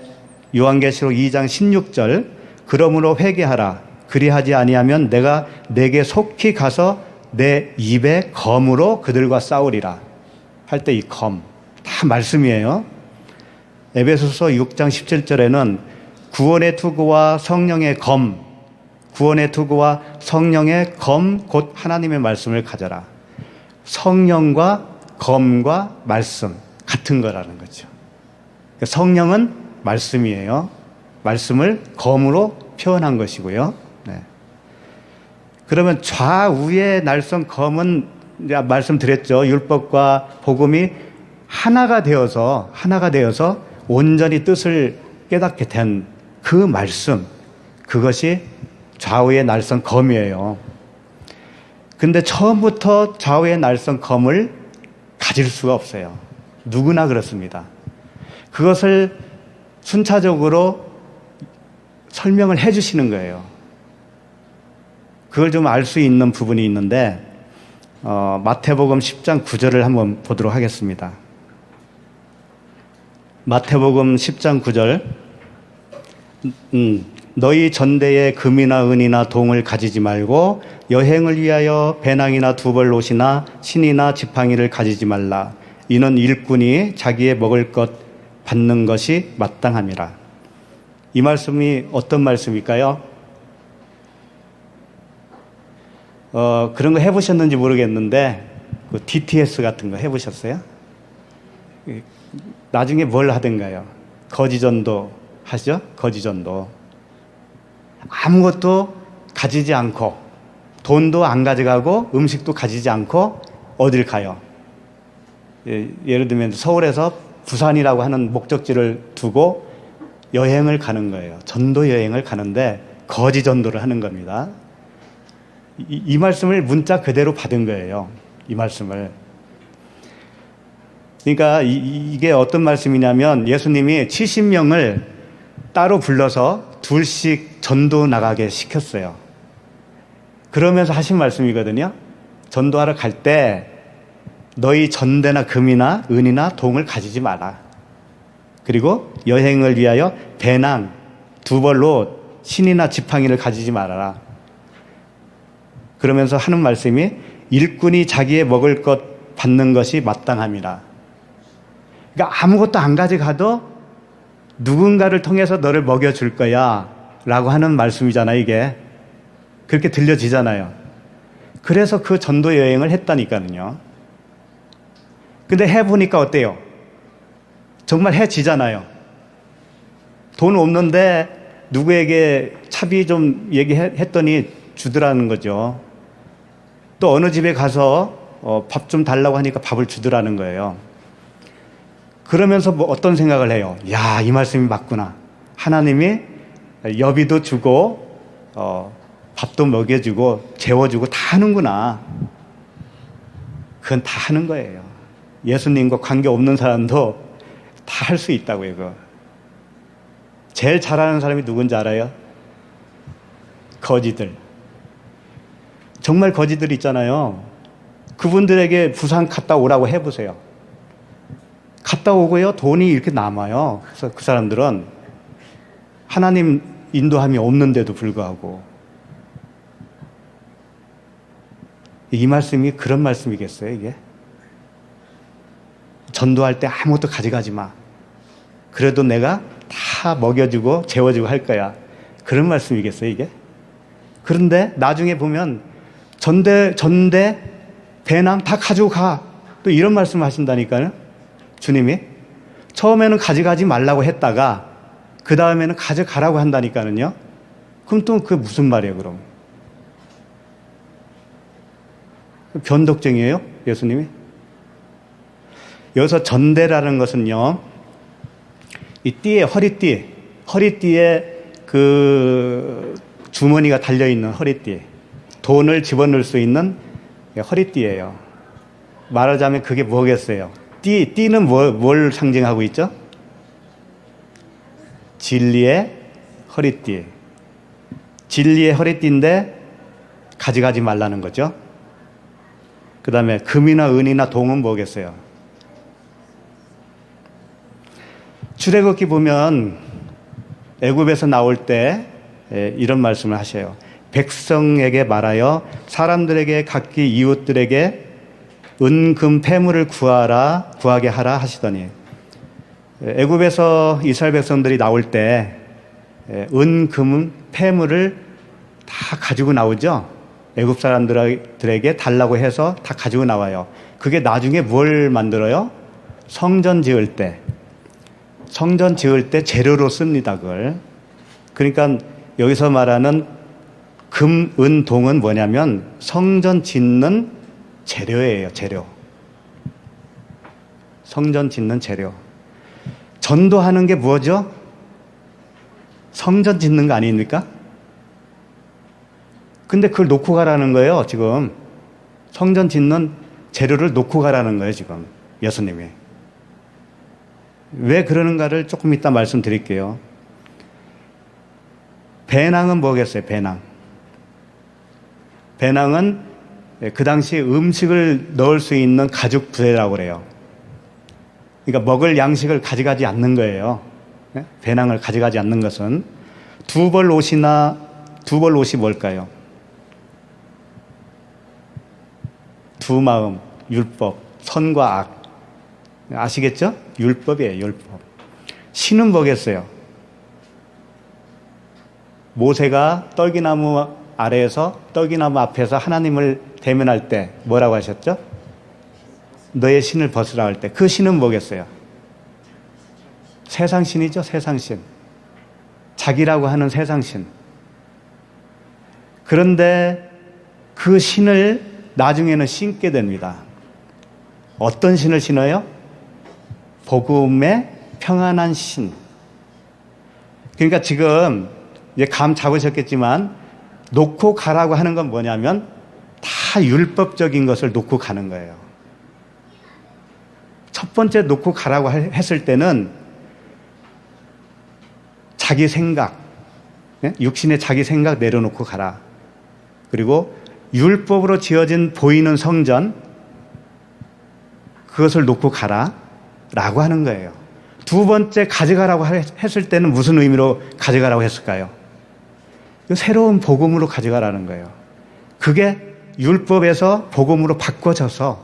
요한계시록 2장 16절, 그러므로 회개하라. 그리하지 아니하면 내가 내게 속히 가서 내 입에 검으로 그들과 싸우리라. 할 때 이 검, 다 말씀이에요. 에베소서 6장 17절에는 구원의 투구와 성령의 검, 구원의 투구와 성령의 검, 곧 하나님의 말씀을 가져라. 성령과 검과 말씀, 같은 거라는 거죠. 성령은 말씀이에요. 말씀을 검으로 표현한 것이고요. 그러면 좌우에 날선 검은, 말씀드렸죠. 율법과 복음이 하나가 되어서 온전히 뜻을 깨닫게 된 그 말씀, 그것이 좌우에 날선 검이에요. 근데 처음부터 좌우에 날선 검을 가질 수가 없어요. 누구나 그렇습니다. 그것을 순차적으로 설명을 해 주시는 거예요. 그걸 좀 알 수 있는 부분이 있는데, 마태복음 10장 9절을 한번 보도록 하겠습니다. 마태복음 10장 9절. 너희 전대에 금이나 은이나 동을 가지지 말고 여행을 위하여 배낭이나 두벌옷이나 신이나 지팡이를 가지지 말라. 이는 일꾼이 자기의 먹을 것 받는 것이 마땅함이라. 이 말씀이 어떤 말씀일까요? 그런 거 해보셨는지 모르겠는데 그 DTS 같은 거 해보셨어요? 나중에 뭘 하든가요? 거지전도 하죠? 거지전도. 아무것도 가지지 않고 돈도 안 가져가고 음식도 가지지 않고 어딜 가요? 예를 들면 서울에서 부산이라고 하는 목적지를 두고 여행을 가는 거예요. 전도 여행을 가는데 거지전도를 하는 겁니다. 이 말씀을 문자 그대로 받은 거예요. 이 말씀을. 그러니까 이게 어떤 말씀이냐면 예수님이 70명을 따로 불러서 둘씩 전도 나가게 시켰어요. 그러면서 하신 말씀이거든요. 전도하러 갈 때 너희 전대나 금이나 은이나 동을 가지지 마라. 그리고 여행을 위하여 배낭, 두벌로 신이나 지팡이를 가지지 말아라. 그러면서 하는 말씀이 일꾼이 자기의 먹을 것 받는 것이 마땅함이라. 그러니까 아무것도 안 가져가도 누군가를 통해서 너를 먹여줄 거야 라고 하는 말씀이잖아요. 이게 그렇게 들려지잖아요. 그래서 그 전도 여행을 했다니까요. 근데 해보니까 어때요? 정말 해지잖아요. 돈 없는데 누구에게 차비 좀 얘기했더니 주더라는 거죠. 또 어느 집에 가서 밥 좀 달라고 하니까 밥을 주더라는 거예요. 그러면서 뭐 어떤 생각을 해요? 야, 이 말씀이 맞구나. 하나님이 여비도 주고 밥도 먹여주고 재워주고 다 하는구나. 그건 다 하는 거예요. 예수님과 관계 없는 사람도 다 할 수 있다고요. 이거. 제일 잘하는 사람이 누군지 알아요? 거지들. 정말 거지들 있잖아요. 그분들에게 부산 갔다 오라고 해보세요. 갔다 오고요, 돈이 이렇게 남아요. 그래서 그 사람들은 하나님 인도함이 없는데도 불구하고. 이 말씀이 그런 말씀이겠어요, 이게? 전도할 때 아무것도 가져가지 마. 그래도 내가 다 먹여주고 재워주고 할 거야. 그런 말씀이겠어요, 이게? 그런데 나중에 보면 전대, 배낭 다 가지고 가. 또 이런 말씀을 하신다니까요. 주님이. 처음에는 가져가지 말라고 했다가 그 다음에는 가져가라고 한다니까요. 그럼 또 그게 무슨 말이에요, 그럼? 변덕쟁이에요, 예수님이? 여기서 전대라는 것은요, 이 띠에, 허리띠에 그 주머니가 달려있는 허리띠, 돈을 집어넣을 수 있는 허리띠예요. 말하자면 그게 뭐겠어요? 띠는 뭘 상징하고 있죠? 진리의 허리띠. 진리의 허리띠인데 가져가지 말라는 거죠. 그 다음에 금이나 은이나 동은 뭐겠어요? 출애굽기 보면 애굽에서 나올 때 이런 말씀을 하셔요. 백성에게 말하여 사람들에게 각기 이웃들에게 은금 패물을 구하게 하라 하시더니, 애굽에서 이스라엘 백성들이 나올 때 은금 패물을 다 가지고 나오죠. 애굽 사람들에게 달라고 해서 다 가지고 나와요. 그게 나중에 뭘 만들어요? 성전 지을 때 재료로 씁니다, 그걸. 그러니까 여기서 말하는 금, 은, 동은 뭐냐면 성전 짓는 재료예요, 재료. 성전 짓는 재료. 전도하는 게 뭐죠? 성전 짓는 거 아닙니까? 근데 그걸 놓고 가라는 거예요, 지금. 성전 짓는 재료를 놓고 가라는 거예요, 지금. 예수님이. 왜 그러는가를 조금 이따 말씀드릴게요. 배낭은 뭐겠어요, 배낭? 배낭은 그 당시 음식을 넣을 수 있는 가죽 부대라고 그래요. 그러니까 먹을 양식을 가져가지 않는 거예요. 배낭을 가져가지 않는 것은. 두 벌 옷이 뭘까요? 두 마음, 율법, 선과 악. 아시겠죠? 율법이에요, 율법. 신은 뭐겠어요? 모세가 떨기나무 아래에서 떨기나무 앞에서 하나님을 대면할 때 뭐라고 하셨죠? 너의 신을 벗으라 할 때 그 신은 뭐겠어요? 세상신이죠, 세상신. 자기라고 하는 세상신. 그런데 그 신을 나중에는 신게 됩니다. 어떤 신을 신어요? 복음의 평안한 신. 그러니까 지금 이제 감 잡으셨겠지만 놓고 가라고 하는 건 뭐냐면 다 율법적인 것을 놓고 가는 거예요. 첫 번째 놓고 가라고 했을 때는 자기 생각, 육신의 자기 생각 내려놓고 가라. 그리고 율법으로 지어진 보이는 성전, 그것을 놓고 가라 라고 하는 거예요. 두 번째 가져가라고 했을 때는 무슨 의미로 가져가라고 했을까요? 새로운 복음으로 가져가라는 거예요. 그게 율법에서 복음으로 바꿔져서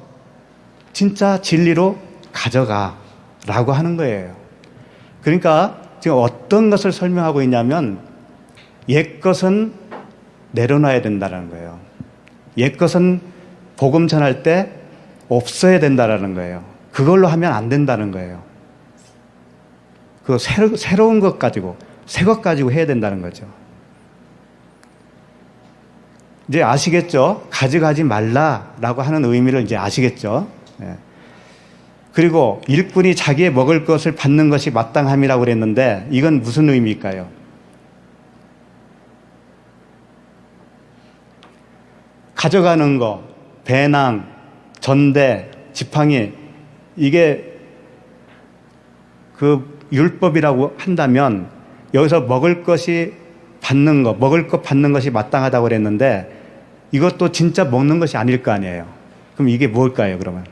진짜 진리로 가져가라고 하는 거예요. 그러니까 지금 어떤 것을 설명하고 있냐면 옛것은 내려놔야 된다는 거예요. 옛것은 복음 전할 때 없어야 된다는 거예요. 그걸로 하면 안 된다는 거예요. 그 새로운 것 가지고, 새 것 가지고 해야 된다는 거죠. 이제 아시겠죠? 가져가지 말라라고 하는 의미를 이제 아시겠죠? 예. 그리고 일꾼이 자기의 먹을 것을 받는 것이 마땅함이라고 그랬는데 이건 무슨 의미일까요? 가져가는 거, 배낭, 전대, 지팡이, 이게 그 율법이라고 한다면 여기서 먹을 것이 받는 거, 먹을 것 받는 것이 마땅하다고 그랬는데 이것도 진짜 먹는 것이 아닐 거 아니에요. 그럼 이게 뭘까요, 그러면?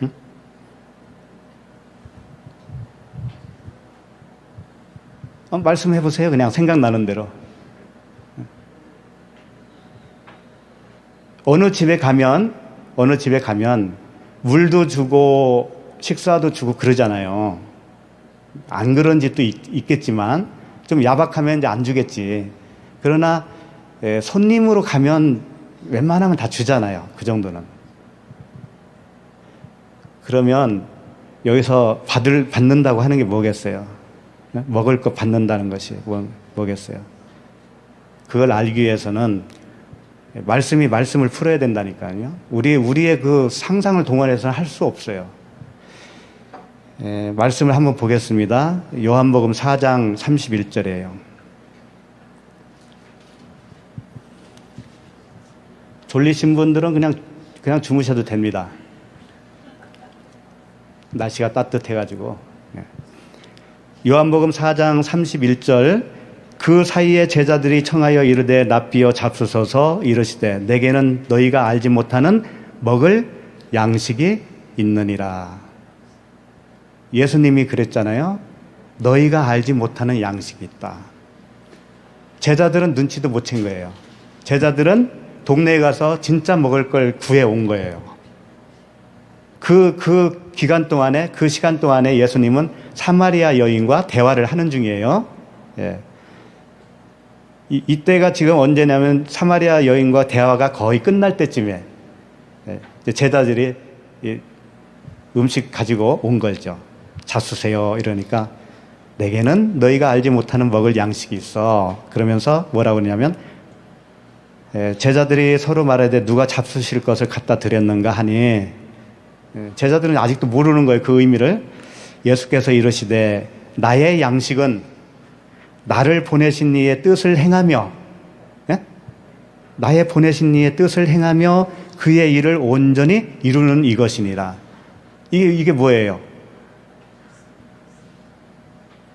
응? 말씀해 보세요. 그냥 생각나는 대로. 어느 집에 가면 물도 주고 식사도 주고 그러잖아요. 안 그런 집도 있겠지만 좀 야박하면 이제 안 주겠지. 그러나 손님으로 가면 웬만하면 다 주잖아요. 그 정도는. 그러면 여기서 받는다고 하는 게 뭐겠어요? 먹을 거 받는다는 것이 뭐겠어요? 그걸 알기 위해서는 말씀을 풀어야 된다니까요. 우리의 그 상상을 동원해서는 할 수 없어요. 말씀을 한번 보겠습니다. 요한복음 4장 31절이에요. 졸리신 분들은 그냥 주무셔도 됩니다. 날씨가 따뜻해가지고. 요한복음 4장 31절, 그 사이에 제자들이 청하여 이르되 납비어 잡수소서 이르시되 내게는 너희가 알지 못하는 먹을 양식이 있느니라. 예수님이 그랬잖아요. 너희가 알지 못하는 양식이 있다. 제자들은 눈치도 못 챈 거예요. 제자들은 동네에 가서 진짜 먹을 걸 구해온 거예요. 그 기간 동안에, 그 시간 동안에 예수님은 사마리아 여인과 대화를 하는 중이에요. 예. 이때가 지금 언제냐면 사마리아 여인과 대화가 거의 끝날 때쯤에 제자들이 음식 가지고 온 거죠. 잡수세요 이러니까 내게는 너희가 알지 못하는 먹을 양식이 있어. 그러면서 뭐라고 하냐면 제자들이 서로 말하되 누가 잡수실 것을 갖다 드렸는가 하니 제자들은 아직도 모르는 거예요. 그 의미를. 예수께서 이르시되 나의 양식은 나를 보내신 이의 뜻을 행하며, 나의 보내신 이의 뜻을 행하며 그의 일을 온전히 이루는 이것이니라. 이게 뭐예요?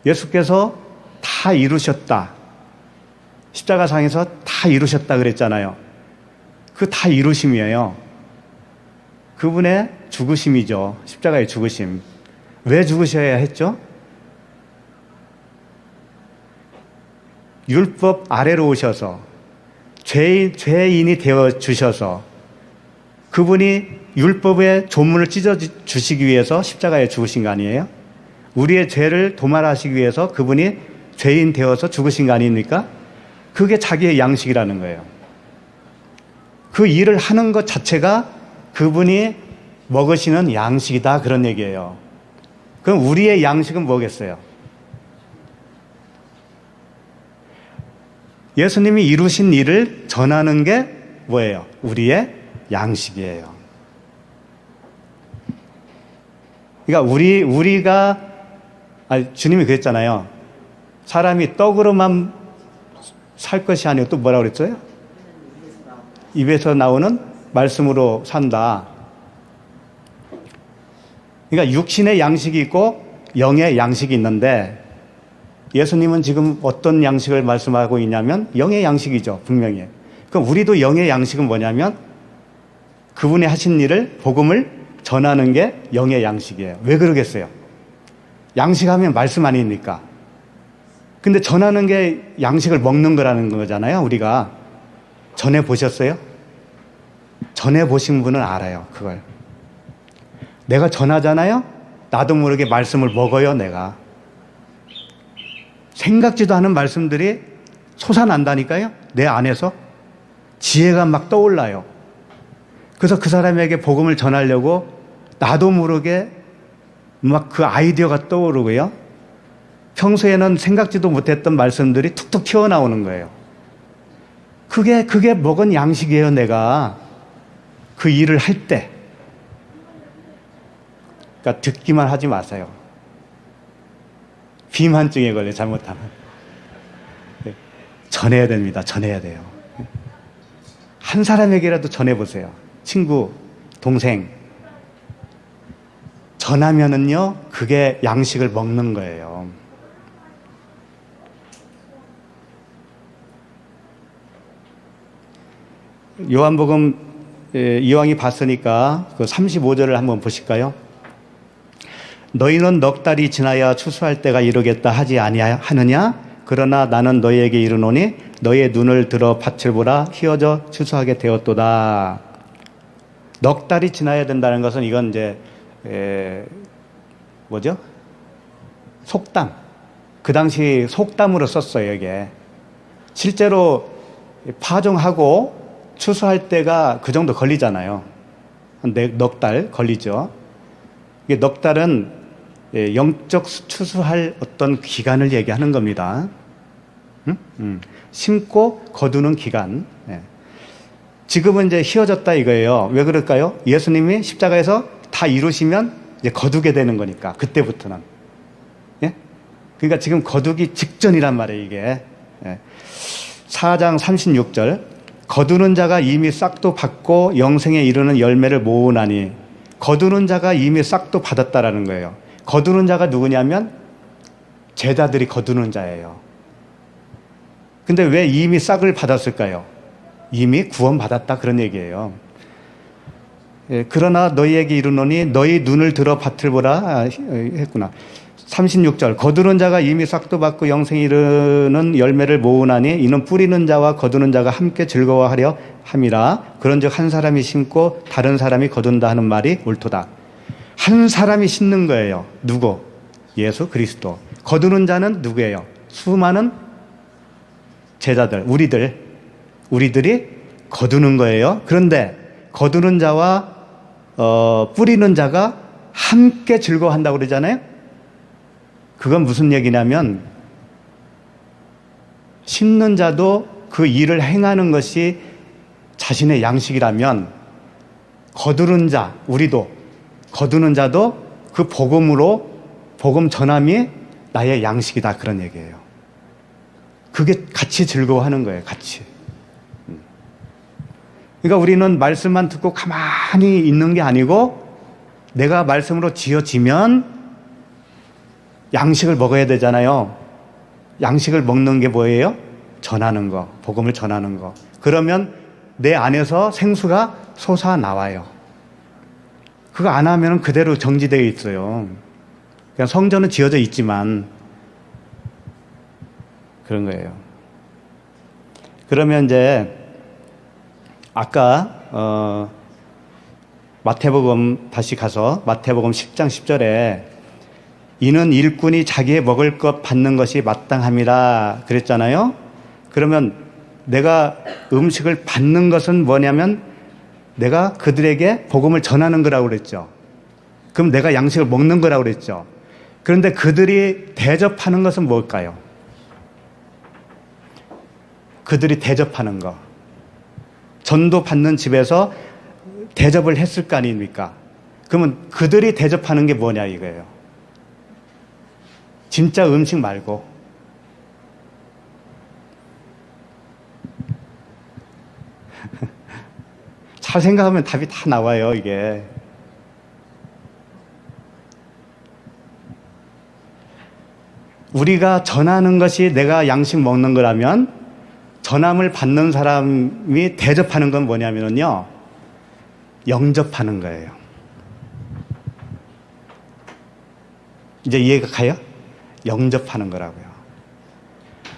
예수께서 다 이루셨다. 십자가상에서 다 이루셨다 그랬잖아요. 그 다 이루심이에요. 그분의 죽으심이죠. 십자가의 죽으심. 왜 죽으셔야 했죠? 율법 아래로 오셔서 죄인이 되어 주셔서 그분이 율법의 조문을 찢어 주시기 위해서 십자가에 죽으신 거 아니에요? 우리의 죄를 도말하시기 위해서 그분이 죄인 되어서 죽으신 거 아닙니까? 그게 자기의 양식이라는 거예요. 그 일을 하는 것 자체가 그분이 먹으시는 양식이다, 그런 얘기예요. 그럼 우리의 양식은 뭐겠어요? 예수님이 이루신 일을 전하는 게 뭐예요? 우리의 양식이에요. 그러니까 우리가 주님이 그랬잖아요. 사람이 떡으로만 살 것이 아니고 또 뭐라고 그랬어요? 입에서 나오는 말씀으로 산다. 그러니까 육신의 양식이 있고 영의 양식이 있는데 예수님은 지금 어떤 양식을 말씀하고 있냐면 영의 양식이죠, 분명히. 그럼 우리도 영의 양식은 뭐냐면 그분이 하신 일을, 복음을 전하는 게 영의 양식이에요. 왜 그러겠어요? 양식하면 말씀 아닙니까? 근데 전하는 게 양식을 먹는 거라는 거잖아요, 우리가. 전해 보셨어요? 전해 보신 분은 알아요, 그걸. 내가 전하잖아요? 나도 모르게 말씀을 먹어요, 내가. 생각지도 않은 말씀들이 솟아난다니까요, 내 안에서. 지혜가 막 떠올라요. 그래서 그 사람에게 복음을 전하려고 나도 모르게 막 그 아이디어가 떠오르고요. 평소에는 생각지도 못했던 말씀들이 툭툭 튀어나오는 거예요. 그게 먹은 양식이에요, 내가. 그 일을 할 때. 그러니까 듣기만 하지 마세요. 비만증에 걸려, 잘못하면. 전해야 됩니다. 전해야 돼요. 한 사람에게라도 전해보세요. 친구, 동생. 전하면은요, 그게 양식을 먹는 거예요. 요한복음 이왕이 봤으니까 그 35절을 한번 보실까요? 너희는 넉 달이 지나야 추수할 때가 이르겠다 하지 아니하느냐? 그러나 나는 너희에게 이르노니 너희의 눈을 들어 밭을 보라, 휘어져 추수하게 되었도다. 넉 달이 지나야 된다는 것은 이건 이제 뭐죠? 속담. 그 당시 속담으로 썼어요, 이게. 실제로 파종하고 추수할 때가 그 정도 걸리잖아요. 한 넉 달 걸리죠. 이게 넉 달은 영적 추수할 어떤 기간을 얘기하는 겁니다. 심고 거두는 기간. 지금은 이제 휘어졌다 이거예요. 왜 그럴까요? 예수님이 십자가에서 다 이루시면 이제 거두게 되는 거니까, 그때부터는. 예? 그러니까 지금 거두기 직전이란 말이에요, 이게. 4장 36절. 거두는 자가 이미 싹도 받고 영생에 이르는 열매를 모으나니. 거두는 자가 이미 싹도 받았다라는 거예요. 거두는 자가 누구냐면 제자들이 거두는 자예요. 근데 왜 이미 싹을 받았을까요? 이미 구원받았다, 그런 얘기예요. 그러나 너희에게 이르노니 너희 눈을 들어 밭을 보라 했구나. 36절. 거두는 자가 이미 싹도 받고 영생에 이르는 열매를 모으나니 이는 뿌리는 자와 거두는 자가 함께 즐거워하려 함이라. 그런즉 한 사람이 심고 다른 사람이 거둔다 하는 말이 옳도다. 한 사람이 심는 거예요. 누구? 예수 그리스도. 거두는 자는 누구예요? 수많은 제자들, 우리들이 거두는 거예요. 그런데 거두는 자와 뿌리는 자가 함께 즐거워한다고 그러잖아요. 그건 무슨 얘기냐면 심는 자도 그 일을 행하는 것이 자신의 양식이라면 거두는 자, 우리도 거두는 자도 그 복음으로 복음 전함이 나의 양식이다, 그런 얘기예요. 그게 같이 즐거워하는 거예요, 같이. 그러니까 우리는 말씀만 듣고 가만히 있는 게 아니고 내가 말씀으로 지어지면 양식을 먹어야 되잖아요. 양식을 먹는 게 뭐예요? 전하는 거, 복음을 전하는 거. 그러면 내 안에서 생수가 솟아나와요. 그거 안 하면 그대로 정지되어 있어요. 그냥 성전은 지어져 있지만 그런 거예요. 그러면 이제 아까 마태복음 다시 가서 마태복음 10장 10절에 이는 일꾼이 자기의 먹을 것 받는 것이 마땅함이라 그랬잖아요. 그러면 내가 음식을 받는 것은 뭐냐면 내가 그들에게 복음을 전하는 거라고 그랬죠. 그럼 내가 양식을 먹는 거라고 그랬죠. 그런데 그들이 대접하는 것은 뭘까요? 그들이 대접하는 거. 전도 받는 집에서 대접을 했을 거 아닙니까? 그러면 그들이 대접하는 게 뭐냐 이거예요. 진짜 음식 말고. 잘 생각하면 답이 다 나와요, 이게. 우리가 전하는 것이 내가 양식 먹는 거라면 전함을 받는 사람이 대접하는 건 뭐냐면요. 영접하는 거예요. 이제 이해가 가요? 영접하는 거라고요.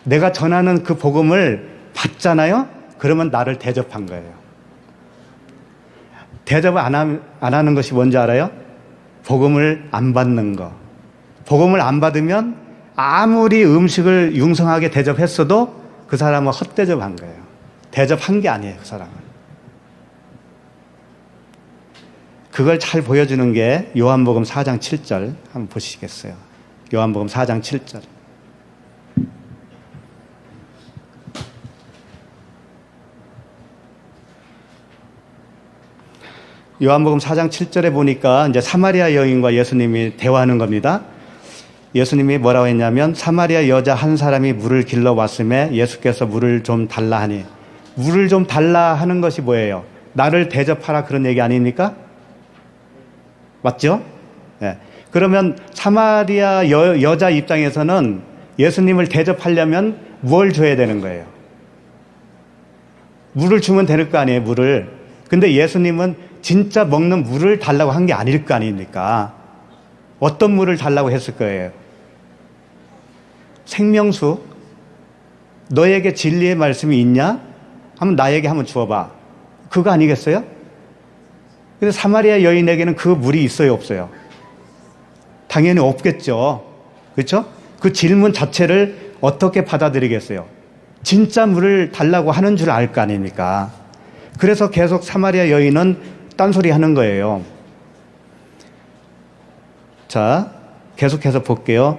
내가 전하는 그 복음을 받잖아요? 그러면 나를 대접한 거예요. 대접을 안 하는 것이 뭔지 알아요? 복음을 안 받는 거. 복음을 안 받으면 아무리 음식을 융성하게 대접했어도 그 사람은 헛대접한 거예요. 대접한 게 아니에요, 그 사람은. 그걸 잘 보여주는 게 요한복음 4장 7절 한번 보시겠어요? 요한복음 4장 7절. 요한복음 4장 7절에 보니까 이제 사마리아 여인과 예수님이 대화하는 겁니다. 예수님이 뭐라고 했냐면 사마리아 여자 한 사람이 물을 길러 왔음에 예수께서 물을 좀 달라 하니, 물을 좀 달라 하는 것이 뭐예요? 나를 대접하라 그런 얘기 아닙니까? 맞죠? 네. 그러면 사마리아 여자 입장에서는 예수님을 대접하려면 뭘 줘야 되는 거예요? 물을 주면 되는 거 아니에요, 물을. 근데 예수님은 진짜 먹는 물을 달라고 한 게 아닐 거 아닙니까? 어떤 물을 달라고 했을 거예요? 생명수? 너에게 진리의 말씀이 있냐? 한번 나에게 한번 주어봐. 그거 아니겠어요? 근데 사마리아 여인에게는 그 물이 있어요, 없어요? 당연히 없겠죠. 그렇죠? 그 질문 자체를 어떻게 받아들이겠어요? 진짜 물을 달라고 하는 줄 알 거 아닙니까? 그래서 계속 사마리아 여인은 딴소리 하는 거예요. 자, 계속해서 볼게요.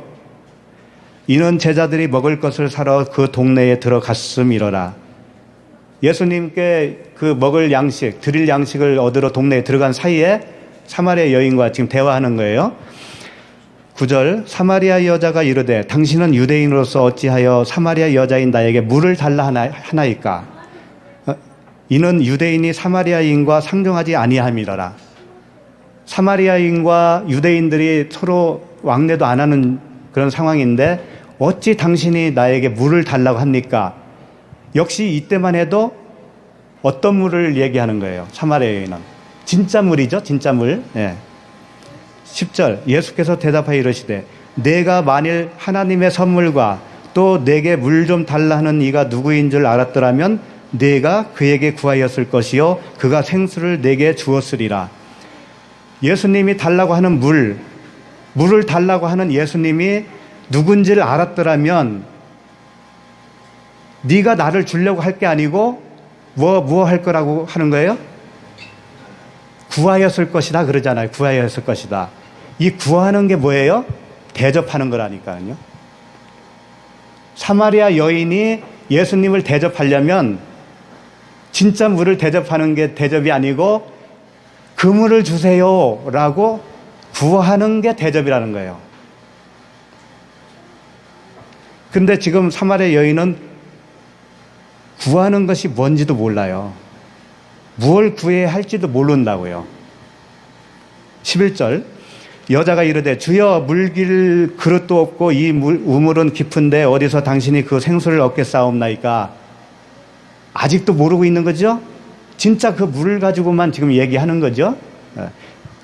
이는 제자들이 먹을 것을 사러 그 동네에 들어갔음이러라. 예수님께 그 먹을 양식, 드릴 양식을 얻으러 동네에 들어간 사이에 사마리아 여인과 지금 대화하는 거예요. 9절, 사마리아 여자가 이르되 당신은 유대인으로서 어찌하여 사마리아 여자인 나에게 물을 달라 하나이까? 이는 유대인이 사마리아인과 상종하지 아니함이러라. 사마리아인과 유대인들이 서로 왕래도 안 하는 그런 상황인데 어찌 당신이 나에게 물을 달라고 합니까? 역시 이때만 해도 어떤 물을 얘기하는 거예요? 사마리아 여인은 진짜 물이죠, 진짜 물. 예. 10절, 예수께서 대답하여 이르시되 내가 만일 하나님의 선물과 또 내게 물 좀 달라 하는 이가 누구인 줄 알았더라면 내가 그에게 구하였을 것이요 그가 생수를 내게 주었으리라. 예수님이 달라고 하는 물을 달라고 하는 예수님이 누군지를 알았더라면 네가 나를 주려고 할 게 아니고 뭐 할 거라고 하는 거예요? 구하였을 것이다 그러잖아요. 구하였을 것이다. 이 구하는 게 뭐예요? 대접하는 거라니까요. 사마리아 여인이 예수님을 대접하려면 진짜 물을 대접하는 게 대접이 아니고 그 물을 주세요 라고 구하는 게 대접이라는 거예요. 근데 지금 사마리아 여인은 구하는 것이 뭔지도 몰라요. 무엇을 구해야 할지도 모른다고요. 11절, 여자가 이르되 주여 물길 그릇도 없고 이 우물은 깊은데 어디서 당신이 그 생수를 얻겠사옵나이까? 아직도 모르고 있는 거죠? 진짜 그 물을 가지고만 지금 얘기하는 거죠?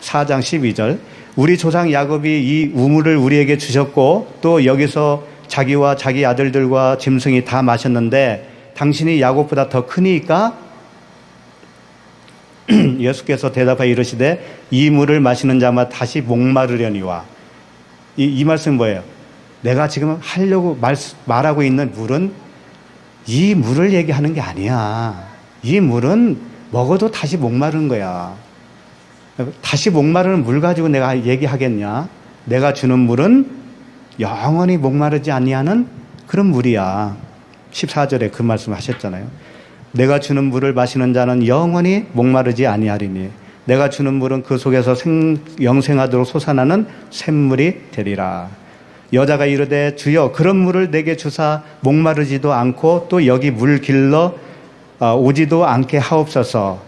4장 12절, 우리 조상 야곱이 이 우물을 우리에게 주셨고 또 여기서 자기와 자기 아들들과 짐승이 다 마셨는데 당신이 야곱보다 더 크니까 예수께서 대답하여 이르시되 이 물을 마시는 자마다 다시 목마르려니와. 이 말씀은 뭐예요? 내가 지금 하려고 말하고 있는 물은 이 물을 얘기하는 게 아니야. 이 물은 먹어도 다시 목마른 거야. 다시 목마르는 물 가지고 내가 얘기하겠냐? 내가 주는 물은 영원히 목마르지 아니하는 그런 물이야. 14절에 그 말씀 하셨잖아요. 내가 주는 물을 마시는 자는 영원히 목마르지 아니하리니 내가 주는 물은 그 속에서 영생하도록 솟아나는 샘물이 되리라. 여자가 이르되 주여 그런 물을 내게 주사 목마르지도 않고 또 여기 물 길러 오지도 않게 하옵소서.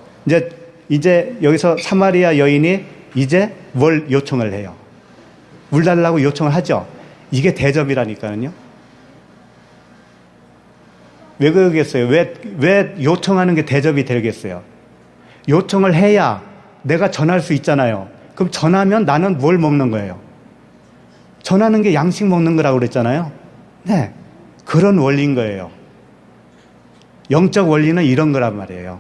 이제 여기서 사마리아 여인이 이제 뭘 요청을 해요? 물 달라고 요청을 하죠. 이게 대접이라니까요. 왜 그러겠어요? 왜 요청하는 게 대접이 되겠어요? 요청을 해야 내가 전할 수 있잖아요. 그럼 전하면 나는 뭘 먹는 거예요? 전하는 게 양식 먹는 거라고 그랬잖아요. 네. 그런 원리인 거예요. 영적 원리는 이런 거란 말이에요.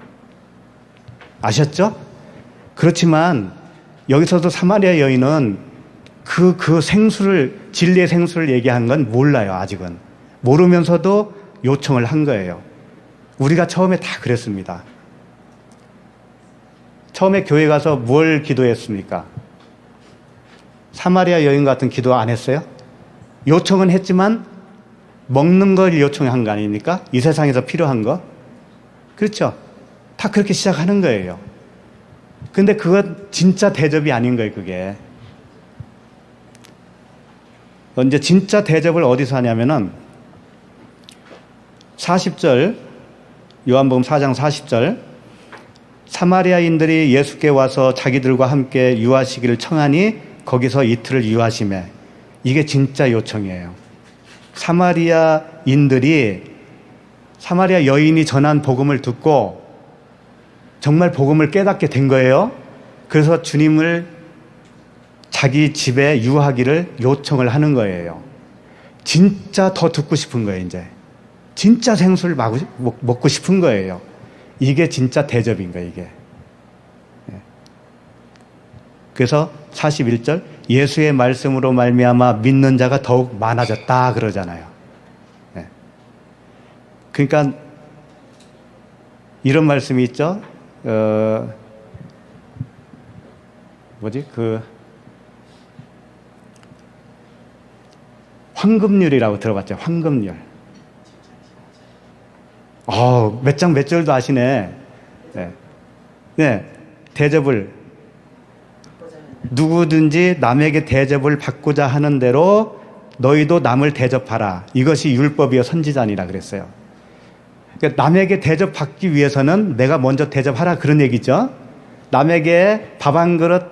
아셨죠? 그렇지만 여기서도 사마리아 여인은 그 생수를, 진리의 생수를 얘기한 건 몰라요, 아직은. 모르면서도 요청을 한 거예요. 우리가 처음에 다 그랬습니다. 처음에 교회 가서 뭘 기도했습니까? 사마리아 여인 같은 기도 안 했어요? 요청은 했지만 먹는 걸 요청한 거 아닙니까? 이 세상에서 필요한 거. 그렇죠? 다 그렇게 시작하는 거예요. 근데 그건 진짜 대접이 아닌 거예요, 그게. 이제 진짜 대접을 어디서 하냐면은 40절, 요한복음 4장 40절, 사마리아인들이 예수께 와서 자기들과 함께 유하시기를 청하니 거기서 이틀을 유하시매. 이게 진짜 요청이에요. 사마리아 여인이 전한 복음을 듣고 정말 복음을 깨닫게 된 거예요. 그래서 주님을 자기 집에 유하기를 요청을 하는 거예요. 진짜 더 듣고 싶은 거예요, 이제. 진짜 생수를 먹고 싶은 거예요. 이게 진짜 대접인 거예요, 이게. 그래서 41절, 예수의 말씀으로 말미암아 믿는 자가 더욱 많아졌다 그러잖아요. 그러니까 이런 말씀이 있죠. 황금률이라고 들어봤죠. 황금률. 몇 장 몇 절도 아시네. 네. 대접을 누구든지 남에게 대접을 받고자 하는 대로 너희도 남을 대접하라. 이것이 율법이요 선지자니라 그랬어요. 그러니까 남에게 대접받기 위해서는 내가 먼저 대접하라 그런 얘기죠. 남에게 밥 한 그릇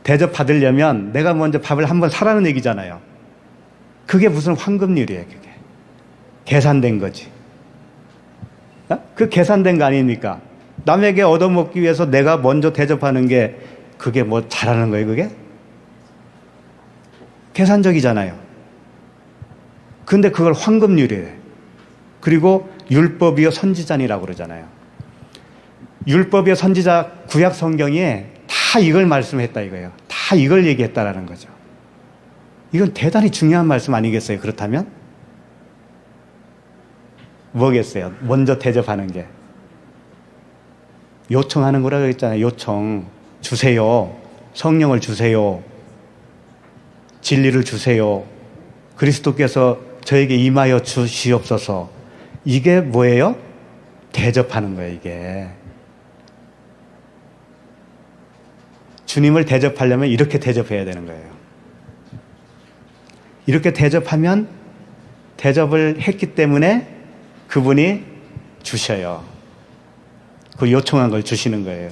대접받으려면 내가 먼저 밥을 한번 사라는 얘기잖아요. 그게 무슨 황금률이에요, 그게. 계산된 거지. 그 계산된 거 아닙니까? 남에게 얻어먹기 위해서 내가 먼저 대접하는 게 그게 뭐 잘하는 거예요, 그게? 계산적이잖아요. 근데 그걸 황금률이에요. 그리고 율법이요 선지자니라고 그러잖아요. 율법이요 선지자 구약 성경에 다 이걸 말씀했다 이거예요. 다 이걸 얘기했다라는 거죠. 이건 대단히 중요한 말씀 아니겠어요? 그렇다면? 뭐겠어요? 먼저 대접하는 게. 요청하는 거라고 했잖아요. 요청. 주세요. 성령을 주세요. 진리를 주세요. 그리스도께서 저에게 임하여 주시옵소서. 이게 뭐예요? 대접하는 거예요, 이게. 주님을 대접하려면 이렇게 대접해야 되는 거예요. 이렇게 대접하면 대접을 했기 때문에 그분이 주셔요. 그 요청한 걸 주시는 거예요.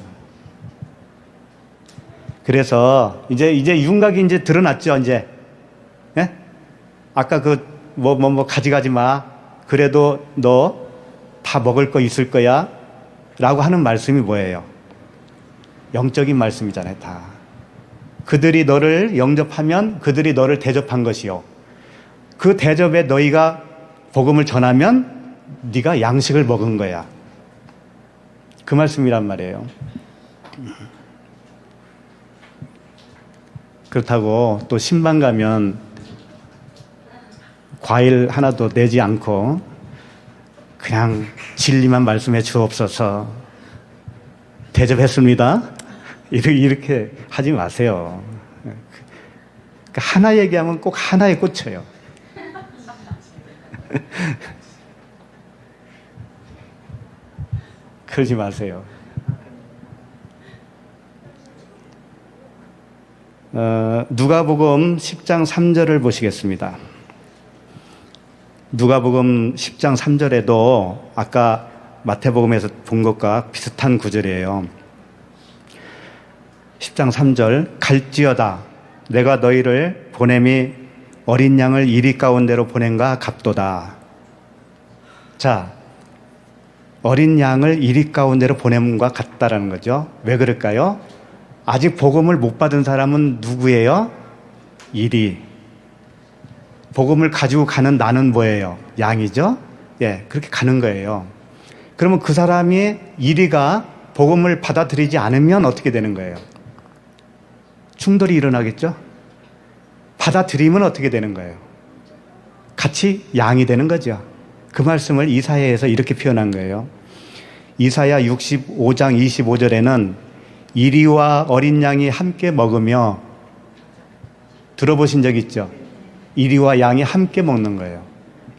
그래서 이제 윤곽이 이제 드러났죠, 이제. 예? 아까 가져가지 마. 그래도 너 다 먹을 거 있을 거야. 라고 하는 말씀이 뭐예요? 영적인 말씀이잖아요, 다. 그들이 너를 영접하면 그들이 너를 대접한 것이요. 그 대접에 너희가 복음을 전하면 네가 양식을 먹은 거야. 그 말씀이란 말이에요. 그렇다고 또 신방 가면 과일 하나도 내지 않고 그냥 진리만 말씀해 주옵소서, 대접했습니다, 이렇게 하지 마세요. 하나 얘기하면 꼭 하나에 꽂혀요. 그러지 마세요. 누가복음 10장 3절을 보시겠습니다. 누가복음 10장 3절에도 아까 마태복음에서 본 것과 비슷한 구절이에요. 10장 3절, 갈지어다 내가 너희를 보냄이 어린 양을 이리 가운데로 보낸가 같도다. 자, 어린 양을 이리 가운데로 보냄과 같다라는 거죠. 왜 그럴까요? 아직 복음을 못 받은 사람은 누구예요? 이리. 복음을 가지고 가는 나는 뭐예요? 양이죠? 예, 그렇게 가는 거예요. 그러면 그 사람이 이리가 복음을 받아들이지 않으면 어떻게 되는 거예요? 충돌이 일어나겠죠? 받아들이면 어떻게 되는 거예요? 같이 양이 되는 거죠. 그 말씀을 이사야에서 이렇게 표현한 거예요. 이사야 65장 25절에는 이리와 어린 양이 함께 먹으며, 들어보신 적 있죠? 이리와 양이 함께 먹는 거예요.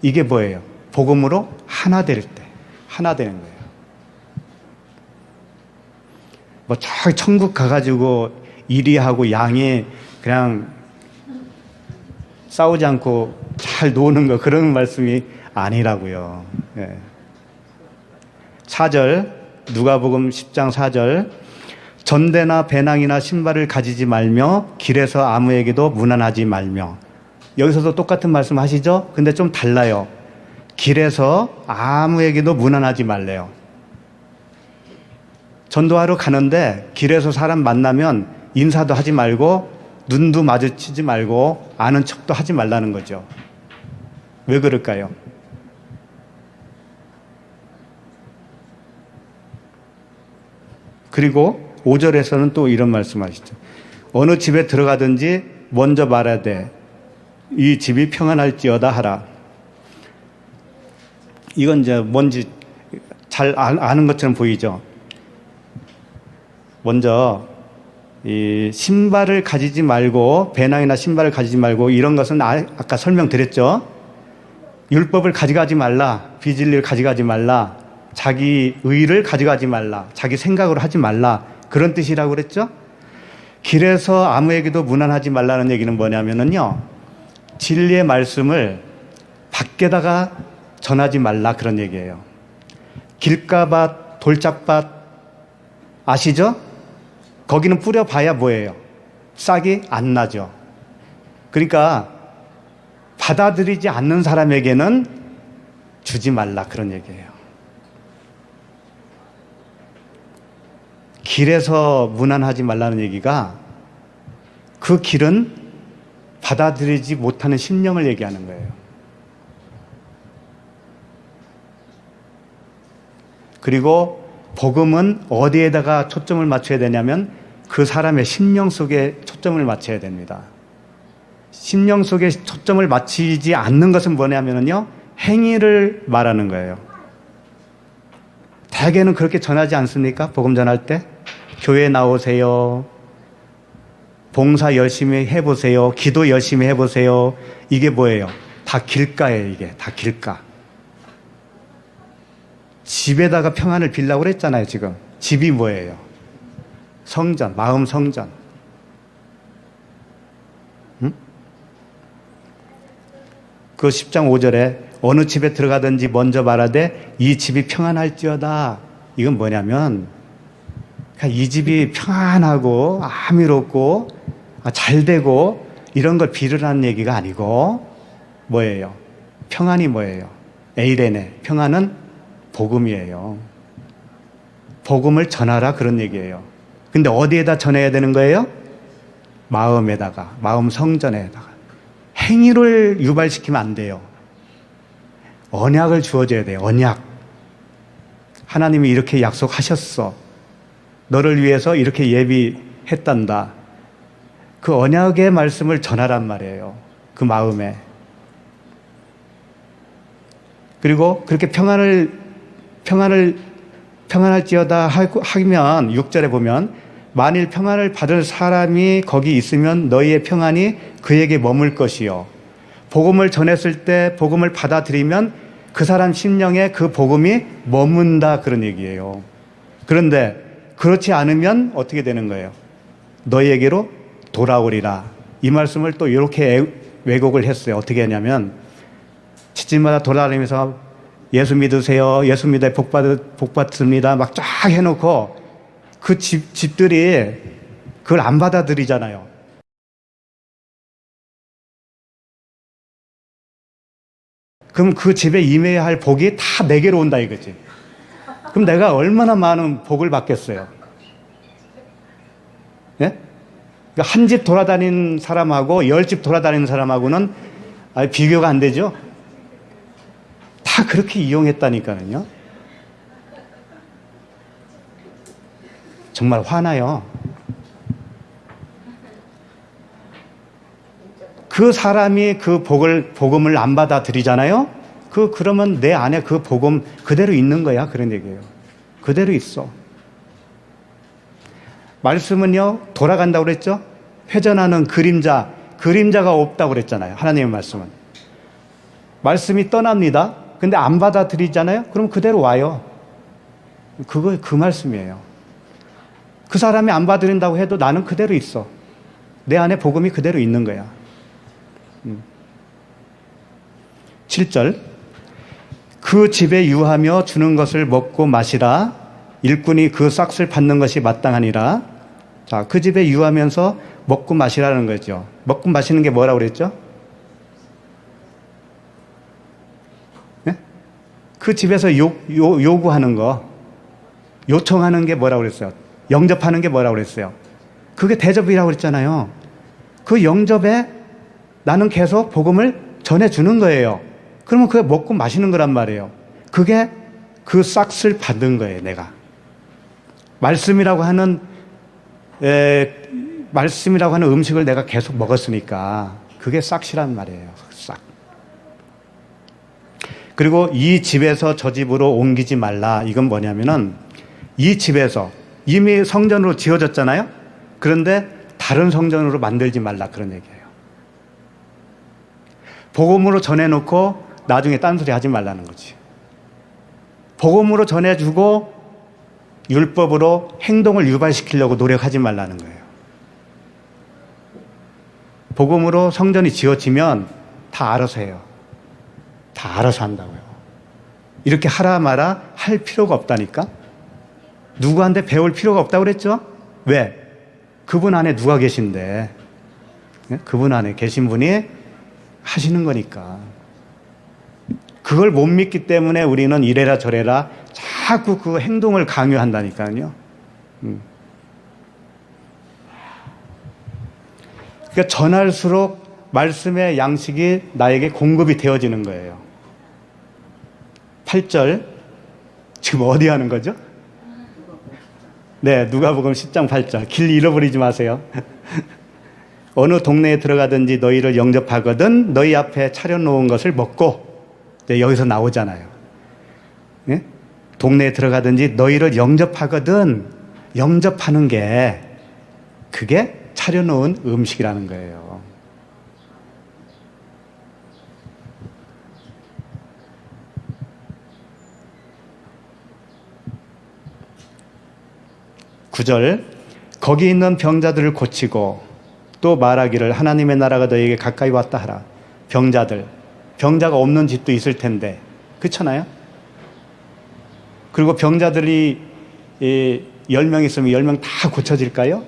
이게 뭐예요? 복음으로 하나 될 때, 하나 되는 거예요. 뭐 저 천국 가가지고 이리하고 양이 그냥 싸우지 않고 잘 노는 거, 그런 말씀이 아니라고요. 예. 4절, 누가복음 10장 4절, 전대나 배낭이나 신발을 가지지 말며 길에서 아무에게도 문안하지 말며. 여기서도 똑같은 말씀 하시죠? 근데 좀 달라요. 길에서 아무에게도 문안하지 말래요. 전도하러 가는데 길에서 사람 만나면 인사도 하지 말고 눈도 마주치지 말고 아는 척도 하지 말라는 거죠. 왜 그럴까요? 그리고 5절에서는 또 이런 말씀하시죠. 어느 집에 들어가든지 먼저 말하되 이 집이 평안할지어다 하라. 이건 이제 뭔지 잘 아는 것처럼 보이죠. 먼저 이 신발을 가지지 말고, 배낭이나 신발을 가지지 말고, 이런 것은 아까 설명드렸죠. 율법을 가져가지 말라, 비진리를 가져가지 말라, 자기 의를 가져가지 말라, 자기 생각으로 하지 말라, 그런 뜻이라고 그랬죠. 길에서 아무에게도 문안하지 말라는 얘기는 뭐냐면요, 진리의 말씀을 밖에다가 전하지 말라, 그런 얘기예요. 길가밭, 돌짝밭 아시죠? 거기는 뿌려봐야 뭐예요? 싹이 안 나죠. 그러니까 받아들이지 않는 사람에게는 주지 말라, 그런 얘기예요. 길에서 문안하지 말라는 얘기가 그 길은 받아들이지 못하는 심령을 얘기하는 거예요. 그리고 복음은 어디에다가 초점을 맞춰야 되냐면 그 사람의 심령 속에 초점을 맞춰야 됩니다. 심령 속에 초점을 맞추지 않는 것은 뭐냐면요, 행위를 말하는 거예요. 대개는 그렇게 전하지 않습니까? 복음 전할 때 교회 나오세요, 봉사 열심히 해보세요, 기도 열심히 해보세요. 이게 뭐예요? 다 길가예요. 이게 다 길가. 집에다가 평안을 빌라고 그랬잖아요. 지금 집이 뭐예요? 성전, 마음 성전. 응? 그 10장 5절에 어느 집에 들어가든지 먼저 말하되 이 집이 평안할지어다. 이건 뭐냐면 이 집이 평안하고 아미롭고 잘되고 이런 걸 빌으라는 얘기가 아니고 뭐예요? 평안이 뭐예요? 에이레네. 평안은 복음이에요. 복음을 전하라, 그런 얘기예요. 근데 어디에다 전해야 되는 거예요? 마음에다가, 마음 성전에다가. 행위를 유발시키면 안 돼요. 언약을 주어줘야 돼요. 언약. 하나님이 이렇게 약속하셨어. 너를 위해서 이렇게 예비했단다. 그 언약의 말씀을 전하란 말이에요. 그 마음에. 그리고 그렇게 평안할지어다 하면 6절에 보면 만일 평안을 받을 사람이 거기 있으면 너희의 평안이 그에게 머물 것이요. 복음을 전했을 때 복음을 받아들이면 그 사람 심령에 그 복음이 머문다 그런 얘기예요. 그런데 그렇지 않으면 어떻게 되는 거예요? 너희에게로 돌아오리라. 이 말씀을 또 이렇게 왜곡을 했어요. 어떻게 했냐면 집집마다 돌아다니면서 예수 믿으세요. 예수 믿어 복 받습니다. 막 쫙 해놓고 그 집들이 그걸 안 받아들이잖아요. 그럼 그 집에 임해야 할 복이 다 내게로 온다 이거지. 그럼 내가 얼마나 많은 복을 받겠어요? 예? 그러니까 한 집 돌아다니는 사람하고 10집 돌아다니는 사람하고는 비교가 안 되죠? 다 그렇게 이용했다니까요. 정말 화나요. 그 사람이 그 복음을 안 받아들이잖아요? 그러면 내 안에 그 복음 그대로 있는 거야. 그런 얘기예요. 그대로 있어. 말씀은요, 돌아간다고 그랬죠? 회전하는 그림자가 없다고 그랬잖아요. 하나님의 말씀은. 말씀이 떠납니다. 근데 안 받아들이잖아요? 그럼 그대로 와요. 그 말씀이에요. 그 사람이 안 받아들인다고 해도 나는 그대로 있어. 내 안에 복음이 그대로 있는 거야. 7절. 그 집에 유하며 주는 것을 먹고 마시라. 일꾼이 그 싹을 받는 것이 마땅하니라. 자, 그 집에 유하면서 먹고 마시라는 거죠. 먹고 마시는 게 뭐라고 그랬죠? 네? 그 집에서 요구하는 거, 요청하는 게 뭐라고 그랬어요? 영접하는 게 뭐라고 그랬어요? 그게 대접이라고 그랬잖아요. 그 영접에 나는 계속 복음을 전해주는 거예요. 그러면 그게 먹고 마시는 거란 말이에요. 그게 그 싹을 받는 거예요, 내가. 말씀이라고 하는 음식을 내가 계속 먹었으니까 그게 싹이란 말이에요. 싹. 그리고 이 집에서 저 집으로 옮기지 말라. 이건 뭐냐면은 이 집에서 이미 성전으로 지어졌잖아요. 그런데 다른 성전으로 만들지 말라 그런 얘기예요. 복음으로 전해놓고 나중에 딴소리 하지 말라는 거지. 복음으로 전해주고 율법으로 행동을 유발시키려고 노력하지 말라는 거예요. 복음으로 성전이 지어지면 다 알아서 해요. 다 알아서 한다고요. 이렇게 하라 마라 할 필요가 없다니까. 누구한테 배울 필요가 없다고 그랬죠? 왜? 그분 안에 누가 계신데, 그분 안에 계신 분이 하시는 거니까. 그걸 못 믿기 때문에 우리는 이래라 저래라 자꾸 그 행동을 강요한다니까요. 그러니까 전할수록 말씀의 양식이 나에게 공급이 되어지는 거예요. 8절. 지금 어디 하는 거죠? 네, 누가복음 10장 8절. 길 잃어버리지 마세요. 어느 동네에 들어가든지 너희를 영접하거든 너희 앞에 차려놓은 것을 먹고. 네, 여기서 나오잖아요. 네? 동네에 들어가든지 너희를 영접하거든. 영접하는 게 그게 차려놓은 음식이라는 거예요. (9절) 거기 있는 병자들을 고치고 또 말하기를 하나님의 나라가 너희에게 가까이 왔다 하라. 병자가 없는 집도 있을 텐데 그렇잖아요. 그리고 병자들이 10명 있으면 10명 다 고쳐질까요?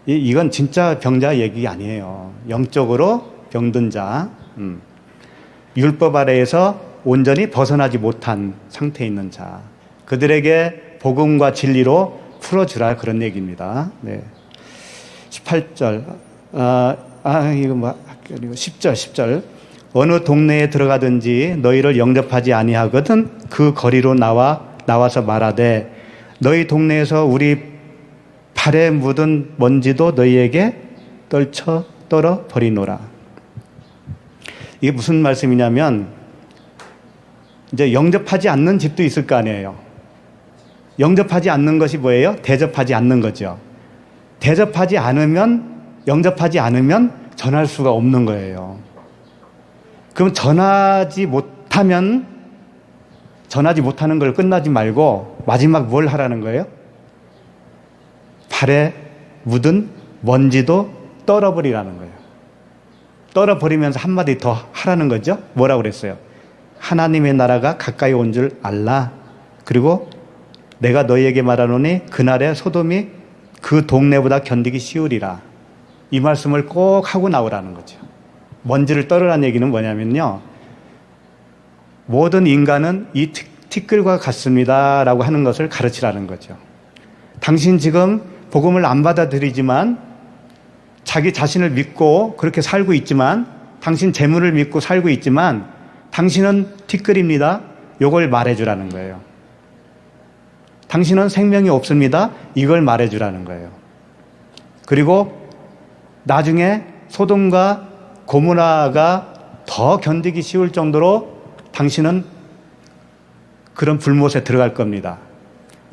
이건 진짜 병자 얘기 아니에요. 영적으로 병든 자, 율법 아래에서 온전히 벗어나지 못한 상태에 있는 자, 그들에게 복음과 진리로 풀어주라 그런 얘기입니다. 네. 18절, 이거 뭐, 10절. 어느 동네에 들어가든지 너희를 영접하지 아니하거든 그 거리로 나와서 말하되 너희 동네에서 우리 발에 묻은 먼지도 너희에게 떨어 버리노라. 이게 무슨 말씀이냐면 이제 영접하지 않는 집도 있을 거 아니에요. 영접하지 않는 것이 뭐예요? 대접하지 않는 거죠. 대접하지 않으면, 영접하지 않으면 전할 수가 없는 거예요. 그럼 전하지 못하는 걸 끝나지 말고 마지막 뭘 하라는 거예요? 발에 묻은 먼지도 떨어버리라는 거예요. 떨어버리면서 한마디 더 하라는 거죠. 뭐라고 그랬어요? 하나님의 나라가 가까이 온 줄 알라. 그리고 내가 너희에게 말하노니 그날에 소돔이 그 동네보다 견디기 쉬우리라. 이 말씀을 꼭 하고 나오라는 거죠. 먼지를 떨으라는 얘기는 뭐냐면요, 모든 인간은 이 티끌과 같습니다 라고 하는 것을 가르치라는 거죠. 당신 지금 복음을 안 받아들이지만 자기 자신을 믿고 그렇게 살고 있지만, 당신 재물을 믿고 살고 있지만 당신은 티끌입니다. 이걸 말해주라는 거예요. 당신은 생명이 없습니다. 이걸 말해주라는 거예요. 그리고 나중에 소돔과 고모라가 더 견디기 쉬울 정도로 당신은 그런 불못에 들어갈 겁니다.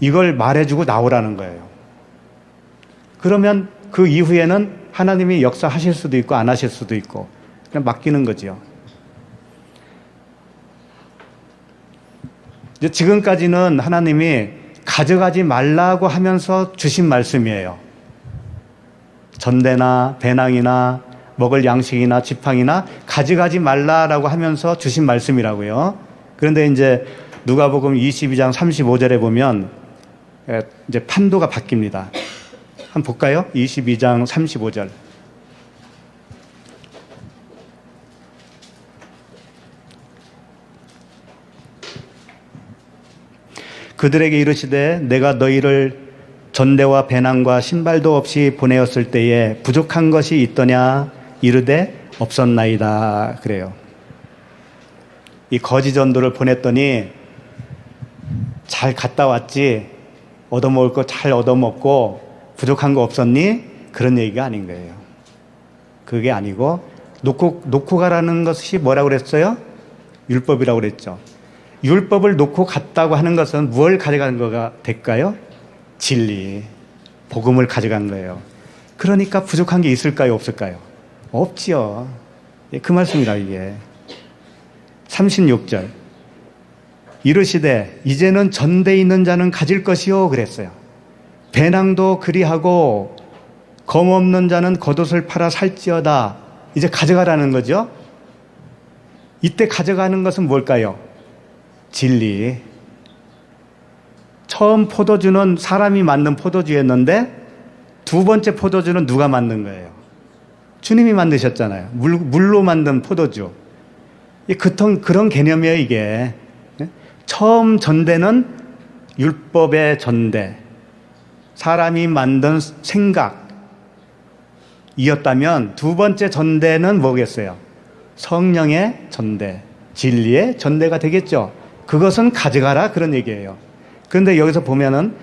이걸 말해주고 나오라는 거예요. 그러면 그 이후에는 하나님이 역사하실 수도 있고 안 하실 수도 있고 그냥 맡기는 거죠. 지금까지는 하나님이 가져가지 말라고 하면서 주신 말씀이에요. 전대나 배낭이나 먹을 양식이나 지팡이나 가져가지 말라라고 하면서 주신 말씀이라고요. 그런데 이제 누가복음 22장 35절에 보면 이제 판도가 바뀝니다. 한번 볼까요? 22장 35절. 그들에게 이르시되 내가 너희를 전대와 배낭과 신발도 없이 보내었을 때에 부족한 것이 있더냐 이르되 없었나이다 그래요. 이 거지 전도를 보냈더니 잘 갔다 왔지, 얻어먹을 거 잘 얻어먹고 부족한 거 없었니? 그런 얘기가 아닌 거예요. 그게 아니고 놓고 가라는 것이 뭐라고 그랬어요? 율법이라고 그랬죠. 율법을 놓고 갔다고 하는 것은 무엇을 가져간 거가 될까요? 진리, 복음을 가져간 거예요. 그러니까 부족한 게 있을까요? 없을까요? 없지요. 그 말씀이라 이게. 36절. 이르시되 이제는 전대 있는 자는 가질 것이요 그랬어요. 배낭도 그리하고 검 없는 자는 겉옷을 팔아 살지어다. 이제 가져가라는 거죠. 이때 가져가는 것은 뭘까요? 진리. 처음 포도주는 사람이 만든 포도주였는데 두 번째 포도주는 누가 만든 거예요? 주님이 만드셨잖아요. 물로 만든 포도주. 그런 개념이에요, 이게. 처음 전대는 율법의 전대, 사람이 만든 생각이었다면 두 번째 전대는 뭐겠어요? 성령의 전대, 진리의 전대가 되겠죠. 그것은 가져가라 그런 얘기예요. 그런데 여기서 보면은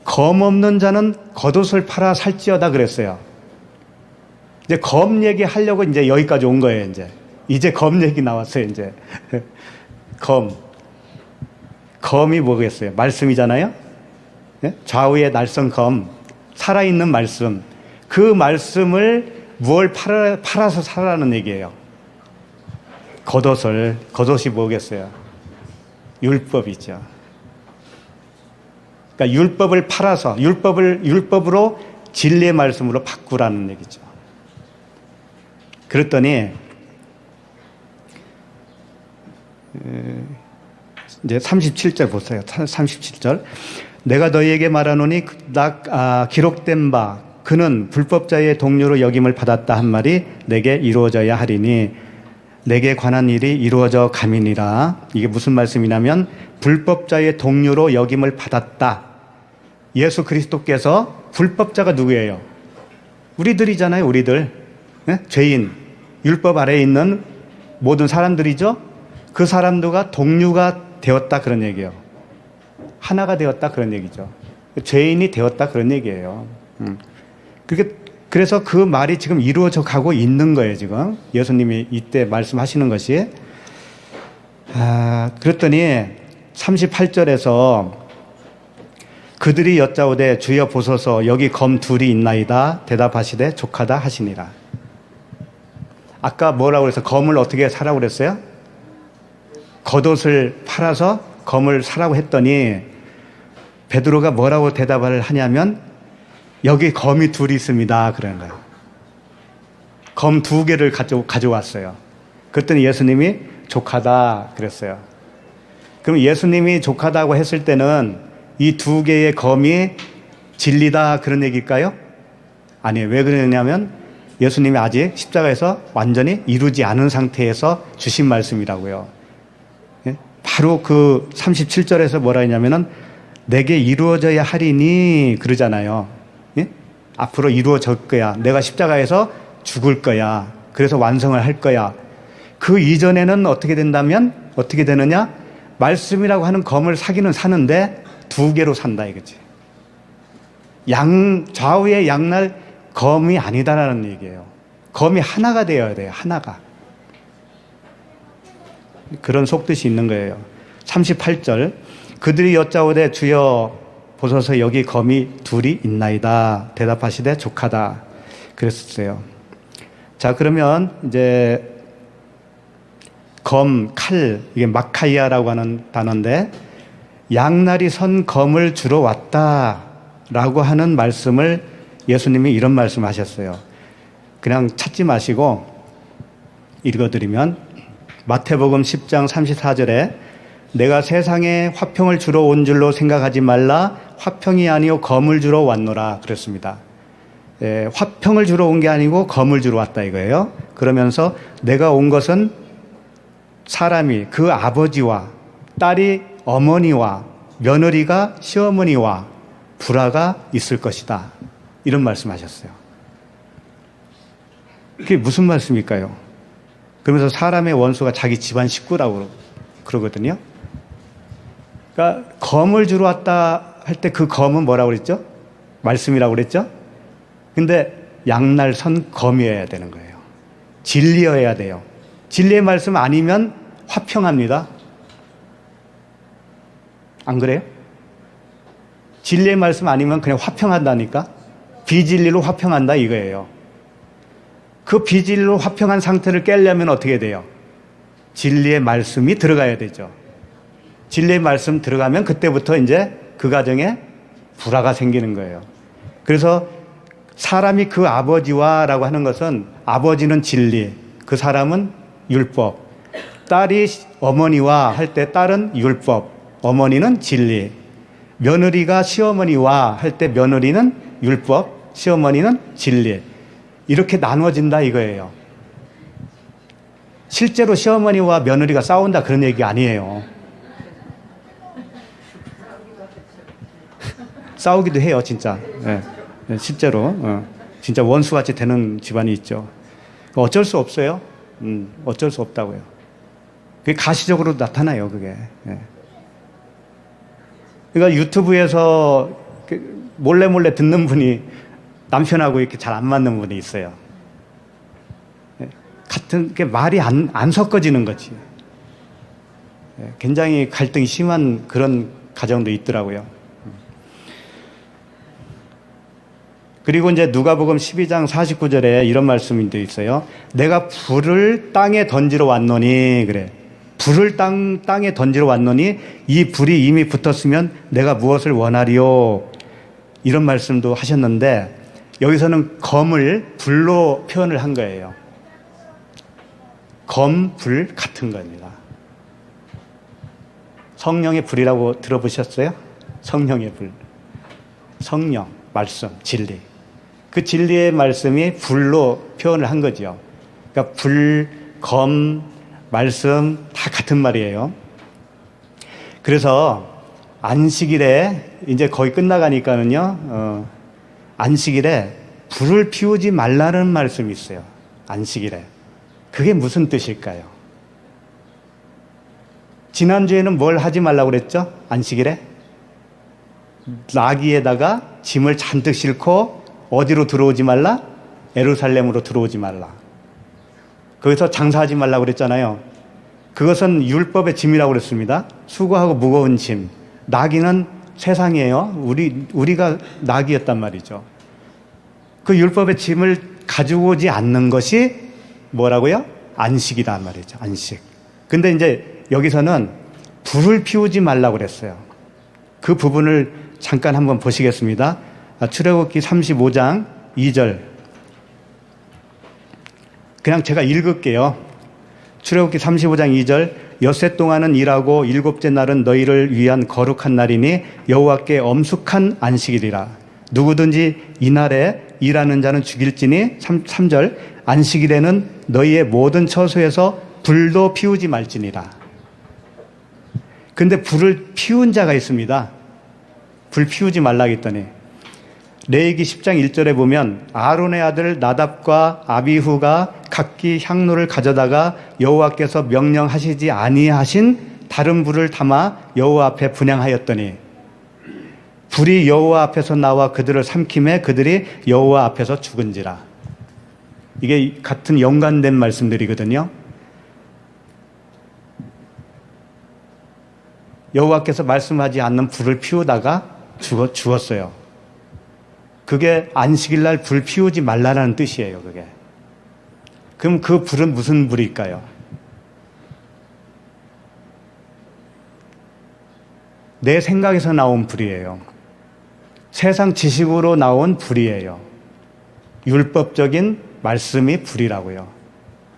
검 없는 자는 겉옷을 팔아 살지어다 그랬어요. 이제 검 얘기 하려고 이제 여기까지 온 거예요. 이제 검 얘기 나왔어요. 이제 검이 뭐겠어요? 말씀이잖아요. 좌우의 날선 검, 살아있는 말씀. 그 말씀을 무엇을 팔아서 사라는 얘기예요. 겉옷이 뭐겠어요? 율법이죠. 그러니까 율법을 팔아서 율법으로 진리의 말씀으로 바꾸라는 얘기죠. 그랬더니 이제 37절 보세요. 37절. 내가 너희에게 말하노니 기록된 바 그는 불법자의 동료로 여김을 받았다 한 말이 내게 이루어져야 하리니 내게 관한 일이 이루어져 감이니라. 이게 무슨 말씀이냐면 불법자의 동료로 여김을 받았다. 예수 그리스도께서 불법자가 누구예요? 우리들이잖아요. 우리들. 네? 죄인, 율법 아래에 있는 모든 사람들이죠. 그 사람들과 동류가 되었다 그런 얘기예요. 하나가 되었다 그런 얘기죠. 죄인이 되었다 그런 얘기예요. 그래서 그 말이 지금 이루어져 가고 있는 거예요. 지금 예수님이 이때 말씀하시는 것이. 그랬더니 38절에서 그들이 여짜오되 주여 보소서 여기 검 둘이 있나이다. 대답하시되 족하다 하시니라. 아까 뭐라고 그래서 검을 어떻게 사라고 그랬어요? 겉옷을 팔아서 검을 사라고 했더니 베드로가 뭐라고 대답을 하냐면 여기 검이 둘이 있습니다. 그러는 거예요. 검 2개를 가져왔어요. 그랬더니 예수님이 족하다 그랬어요. 그럼 예수님이 족하다고 했을 때는 이 2개의 검이 진리다 그런 얘기일까요? 아니에요. 왜 그러냐면 예수님이 아직 십자가에서 완전히 이루지 않은 상태에서 주신 말씀이라고요. 바로 그 37절에서 뭐라 했냐면은 내게 이루어져야 하리니 그러잖아요. 예? 앞으로 이루어질 거야. 내가 십자가에서 죽을 거야. 그래서 완성을 할 거야. 그 이전에는 어떻게 된다면 어떻게 되느냐? 말씀이라고 하는 검을 사기는 사는데 2개로 산다 이거지. 좌우의 양날 검이 아니다라는 얘기예요. 검이 하나가 되어야 돼요. 하나가. 그런 속뜻이 있는 거예요. 38절 그들이 여짜오되 주여 보소서 여기 검이 둘이 있나이다. 대답하시되 족하다 그랬었어요. 자, 그러면 이제 검, 칼, 이게 마카이아라고 하는 단어인데 양날이 선 검을 주러 왔다라고 하는 말씀을 예수님이 이런 말씀을 하셨어요. 그냥 찾지 마시고 읽어드리면 마태복음 10장 34절에 내가 세상에 화평을 주러 온 줄로 생각하지 말라. 화평이 아니요 검을 주러 왔노라 그랬습니다. 화평을 주러 온 게 아니고 검을 주러 왔다 이거예요. 그러면서 내가 온 것은 사람이 그 아버지와 딸이 어머니와 며느리가 시어머니와 불화가 있을 것이다. 이런 말씀하셨어요. 그게 무슨 말씀일까요? 그러면서 사람의 원수가 자기 집안 식구라고 그러거든요. 그러니까 검을 주러 왔다 할 때 그 검은 뭐라고 그랬죠? 말씀이라고 그랬죠? 근데 양날 선 검이어야 되는 거예요. 진리여야 돼요. 진리의 말씀 아니면 화평합니다. 안 그래요? 진리의 말씀 아니면 그냥 화평한다니까? 비진리로 화평한다 이거예요. 그 비진리로 화평한 상태를 깨려면 어떻게 돼요? 진리의 말씀이 들어가야 되죠. 진리의 말씀 들어가면 그때부터 이제 그 가정에 불화가 생기는 거예요. 그래서 사람이 그 아버지와 라고 하는 것은 아버지는 진리, 그 사람은 율법. 딸이 어머니와 할 때 딸은 율법, 어머니는 진리. 며느리가 시어머니와 할 때 며느리는 율법, 시어머니는 진리. 이렇게 나눠진다 이거예요. 실제로 시어머니와 며느리가 싸운다 그런 얘기 아니에요. 싸우기도 해요, 진짜. 네. 실제로 진짜 원수같이 되는 집안이 있죠. 어쩔 수 없어요. 어쩔 수 없다고요. 그게 가시적으로 나타나요, 그게. 네. 그러니까 유튜브에서 몰래 듣는 분이 남편하고 이렇게 잘 안 맞는 분이 있어요. 같은 게 말이 안 섞어지는 거지. 굉장히 갈등이 심한 그런 가정도 있더라고요. 그리고 이제 누가복음 12장 49절에 이런 말씀이 돼 있어요. 내가 불을 땅에 던지러 왔노니 그래. 불을 땅에 던지러 왔노니 이 불이 이미 붙었으면 내가 무엇을 원하리요? 이런 말씀도 하셨는데 여기서는 검을 불로 표현을 한 거예요. 검, 불 같은 겁니다. 성령의 불이라고 들어보셨어요? 성령의 불. 성령, 말씀, 진리. 그 진리의 말씀이 불로 표현을 한 거죠. 그러니까 불, 검, 말씀 다 같은 말이에요. 그래서 안식일에 이제 거의 끝나가니까는요. 안식일에 불을 피우지 말라는 말씀이 있어요. 안식일에. 그게 무슨 뜻일까요? 지난주에는 뭘 하지 말라고 그랬죠? 안식일에? 나귀에다가 짐을 잔뜩 싣고 어디로 들어오지 말라? 예루살렘으로 들어오지 말라. 거기서 장사하지 말라고 그랬잖아요. 그것은 율법의 짐이라고 그랬습니다. 수고하고 무거운 짐. 나귀는 세상이에요. 우리가 나귀였단 말이죠. 그 율법의 짐을 가지고 오지 않는 것이 뭐라고요? 안식이란 말이죠. 안식. 근데 이제 여기서는 불을 피우지 말라고 그랬어요. 그 부분을 잠깐 한번 보시겠습니다. 출애굽기 35장 2절. 그냥 제가 읽을게요. 출애굽기 35장 2절. 엿새 동안은 일하고 일곱째 날은 너희를 위한 거룩한 날이니 여호와께 엄숙한 안식일이라. 누구든지 이날에 일하는 자는 죽일지니 3절. 안식일에는 너희의 모든 처소에서 불도 피우지 말지니라. 근데 불을 피운 자가 있습니다. 불 피우지 말라 했더니 레위기 10장 1절에 보면 아론의 아들 나답과 아비후가 각기 향로를 가져다가 여호와께서 명령하시지 아니하신 다른 불을 담아 여호와 앞에 분향하였더니 불이 여호와 앞에서 나와 그들을 삼킴에 그들이 여호와 앞에서 죽은지라. 이게 같은 연관된 말씀들이거든요. 여호와께서 말씀하지 않는 불을 피우다가 죽었어요. 그게 안식일날 불 피우지 말라라는 뜻이에요. 그게. 그럼 그 불은 무슨 불일까요? 내 생각에서 나온 불이에요. 세상 지식으로 나온 불이에요. 율법적인 말씀이 불이라고요.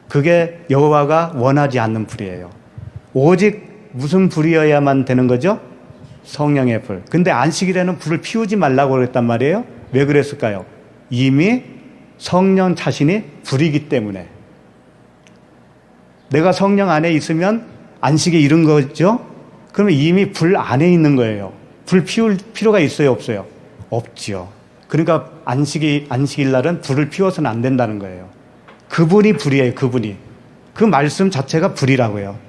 그게 여호와가 원하지 않는 불이에요. 오직 무슨 불이어야만 되는 거죠? 성령의 불. 근데 안식일에는 불을 피우지 말라고 그랬단 말이에요. 왜 그랬을까요? 이미 성령 자신이 불이기 때문에. 내가 성령 안에 있으면 안식에 이른 거죠? 그러면 이미 불 안에 있는 거예요. 불 피울 필요가 있어요, 없어요? 없지요. 그러니까 안식일 날은 불을 피워서는 안 된다는 거예요. 그분이 불이에요, 그분이. 그 말씀 자체가 불이라고요.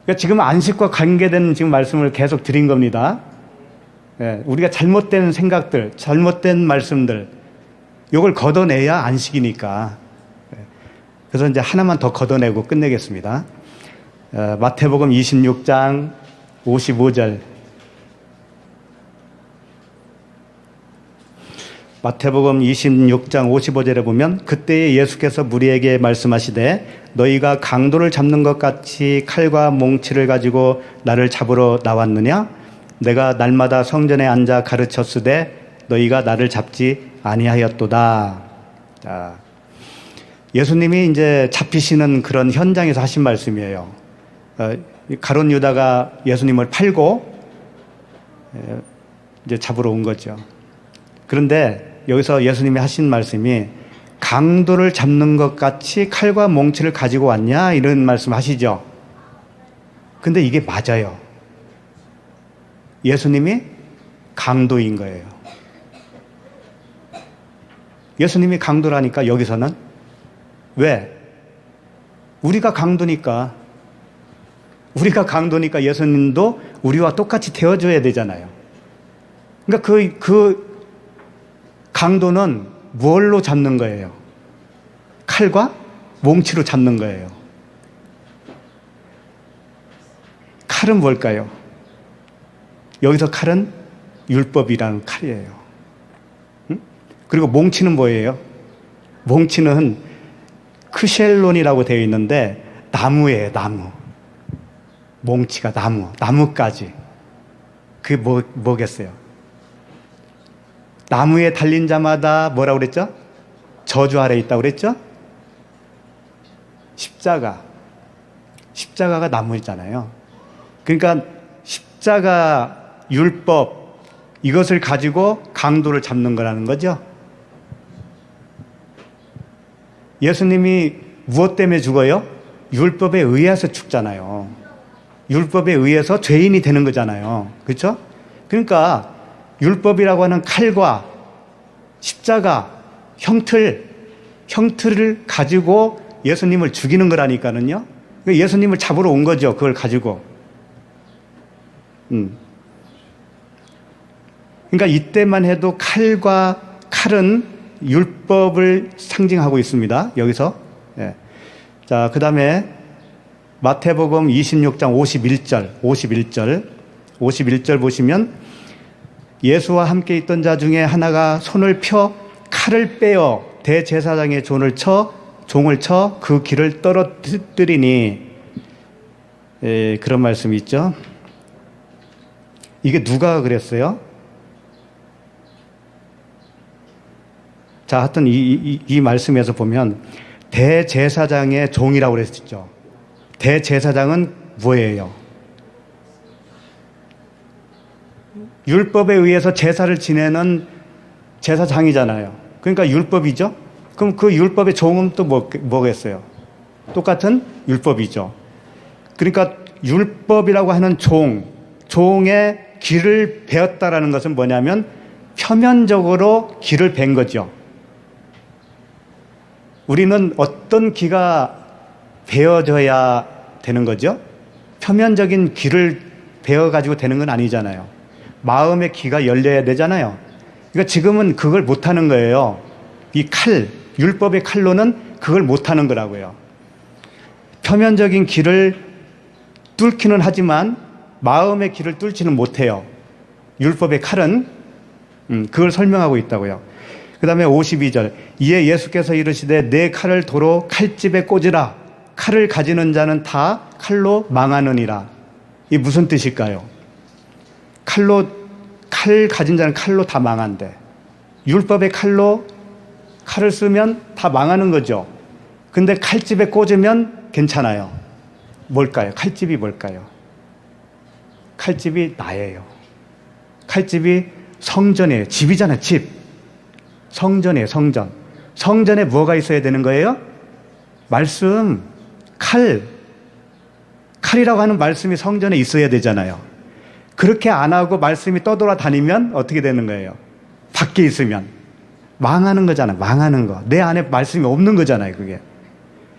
그러니까 지금 안식과 관계된 지금 말씀을 계속 드린 겁니다. 예, 우리가 잘못된 생각들, 잘못된 말씀들, 이걸 걷어내야 안식이니까. 그래서 이제 하나만 더 걷어내고 끝내겠습니다. 마태복음 26장 55절. 마태복음 26장 55절에 보면 그때에 예수께서 무리에게 말씀하시되 너희가 강도를 잡는 것 같이 칼과 몽치를 가지고 나를 잡으러 나왔느냐? 내가 날마다 성전에 앉아 가르쳤으되 너희가 나를 잡지 아니하였도다. 자, 예수님이 이제 잡히시는 그런 현장에서 하신 말씀이에요. 가룟 유다가 예수님을 팔고 이제 잡으러 온 거죠. 그런데 여기서 예수님이 하신 말씀이 강도를 잡는 것 같이 칼과 몽치를 가지고 왔냐? 이런 말씀 하시죠. 근데 이게 맞아요. 예수님이 강도인 거예요. 예수님이 강도라니까 여기서는 왜? 우리가 강도니까 예수님도 우리와 똑같이 되어줘야 되잖아요. 그러니까 그 강도는 뭘로 잡는 거예요? 칼과 몽치로 잡는 거예요. 칼은 뭘까요? 여기서 칼은 율법이라는 칼이에요. 응? 그리고 몽치는 뭐예요? 몽치는 크셀론이라고 되어 있는데 나무예요, 나무. 몽치가 나무까지. 그게 뭐겠어요? 나무에 달린 자마다 뭐라고 그랬죠? 저주 아래 있다고 그랬죠? 십자가가 나무잖아요. 그러니까 십자가 율법 이것을 가지고 강도를 잡는 거라는 거죠. 예수님이 무엇 때문에 죽어요? 율법에 의해서 죽잖아요. 율법에 의해서 죄인이 되는 거잖아요. 그렇죠? 그러니까 율법이라고 하는 칼과 십자가 형틀을 가지고 예수님을 죽이는 거라니까는요. 예수님을 잡으러 온 거죠. 그걸 가지고. 그러니까 이때만 해도 칼은 율법을 상징하고 있습니다. 여기서. 예. 자, 그 다음에 마태복음 26장 51절 보시면 예수와 함께 있던 자 중에 하나가 손을 펴 칼을 빼어 대제사장의 종을 쳐 그 길을 떨어뜨리니, 예, 그런 말씀이 있죠. 이게 누가 그랬어요? 자, 하여튼 이 말씀에서 보면 대제사장의 종이라고 그랬죠. 대제사장은 뭐예요? 율법에 의해서 제사를 지내는 제사장이잖아요. 그러니까 율법이죠. 그럼 그 율법의 종은 또 뭐겠어요? 똑같은 율법이죠. 그러니까 율법이라고 하는 종의 길을 베었다라는 것은 뭐냐면 표면적으로 길을 벤 거죠. 우리는 어떤 기가 베어져야 되는 거죠? 표면적인 길을 베어가지고 되는 건 아니잖아요. 마음의 기가 열려야 되잖아요. 그러니까 지금은 그걸 못하는 거예요. 이 율법의 칼로는 그걸 못하는 거라고요. 표면적인 길을 뚫기는 하지만 마음의 길을 뚫지는 못해요. 율법의 칼은 그걸 설명하고 있다고요. 그 다음에 52절, 이에 예수께서 이르시되 내 칼을 도로 칼집에 꽂으라. 칼을 가지는 자는 다 칼로 망하느니라. 이 무슨 뜻일까요? 칼 가진 자는 칼로 다 망한대. 율법의 칼을 쓰면 다 망하는 거죠. 근데 칼집에 꽂으면 괜찮아요. 뭘까요? 칼집이 뭘까요? 칼집이 나예요. 칼집이 성전이에요. 집이잖아요, 집. 성전이에요, 성전. 성전에 뭐가 있어야 되는 거예요? 말씀, 칼이라고 하는 말씀이 성전에 있어야 되잖아요. 그렇게 안 하고 말씀이 떠돌아다니면 어떻게 되는 거예요? 밖에 있으면 망하는 거잖아요. 망하는 거. 내 안에 말씀이 없는 거잖아요. 그게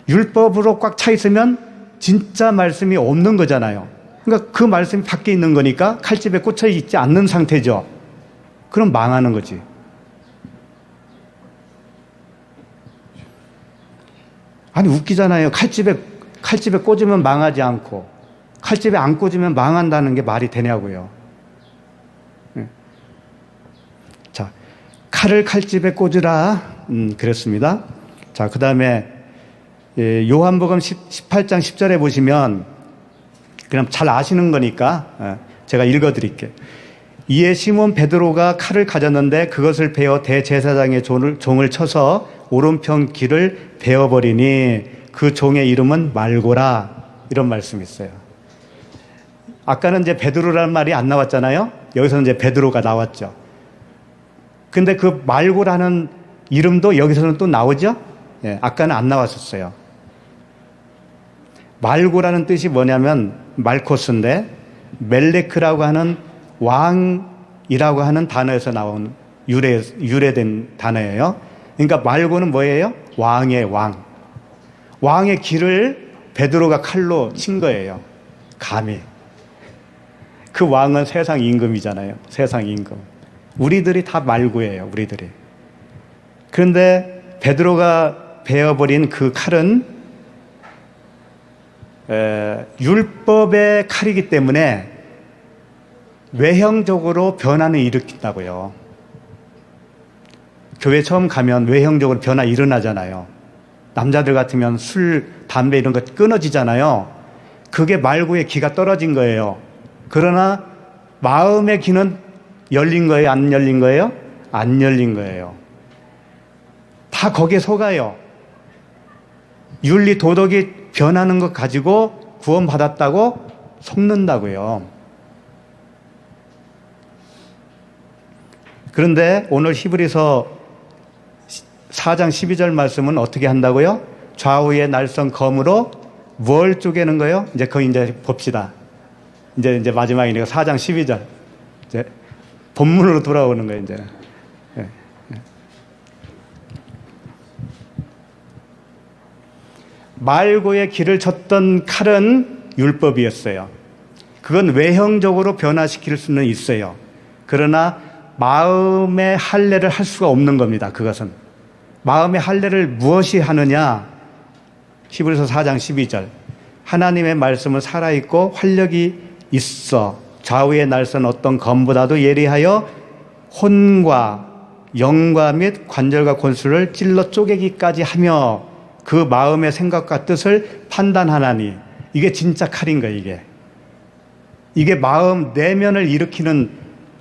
율법으로 꽉 차 있으면 진짜 말씀이 없는 거잖아요. 그러니까 그 말씀이 밖에 있는 거니까 칼집에 꽂혀 있지 않는 상태죠. 그럼 망하는 거지. 아니, 웃기잖아요. 칼집에 꽂으면 망하지 않고 칼집에 안 꽂으면 망한다는 게 말이 되냐고요. 자, 칼을 칼집에 꽂으라. 그랬습니다. 자, 그 다음에 요한복음 18장 10절에 보시면 그냥 잘 아시는 거니까 제가 읽어드릴게요. 이에 시몬 베드로가 칼을 가졌는데 그것을 베어 대제사장의 종을 쳐서 오른편 길을 베어버리니 그 종의 이름은 말고라. 이런 말씀이 있어요. 아까는 이제 베드로라는 말이 안 나왔잖아요. 여기서는 이제 베드로가 나왔죠. 근데 그 말고라는 이름도 여기서는 또 나오죠. 예, 아까는 안 나왔었어요. 말고라는 뜻이 뭐냐면 말코스인데 멜레크라고 하는 왕이라고 하는 단어에서 나온 유래된 단어예요. 그러니까 말고는 뭐예요? 왕의 왕. 왕의 길을 베드로가 칼로 친 거예요. 감히. 그 왕은 세상 임금이잖아요. 세상 임금. 우리들이 다 말고예요. 우리들이. 그런데 베드로가 베어버린 그 칼은 율법의 칼이기 때문에 외형적으로 변화는 일으킨다고요. 교회 처음 가면 외형적으로 변화 일어나잖아요. 남자들 같으면 술, 담배 이런 거 끊어지잖아요. 그게 말고의 기가 떨어진 거예요. 그러나 마음의 기는 열린 거예요? 안 열린 거예요? 안 열린 거예요. 다 거기에 속아요. 윤리, 도덕이 변하는 것 가지고 구원받았다고 속는다고요. 그런데 오늘 히브리서 4장 12절 말씀은 어떻게 한다고요? 좌우의 날선 검으로 뭘 쪼개는 거예요? 이제 그거 이제 봅시다. 이제 마지막이니까 4장 12절. 이제 본문으로 돌아오는 거예요, 이제. 말고의 길을 쳤던 칼은 율법이었어요. 그건 외형적으로 변화시킬 수는 있어요. 그러나 마음의 할례를 할 수가 없는 겁니다. 그것은. 마음의 할례를 무엇이 하느냐? 히브리서 4장 12절. 하나님의 말씀은 살아있고 활력이 있어 좌우의 날선 어떤 검보다도 예리하여 혼과 영과 및 관절과 골수를 찔러 쪼개기까지 하며 그 마음의 생각과 뜻을 판단하나니. 이게 진짜 칼인 거예요. 이게 마음 내면을 일으키는,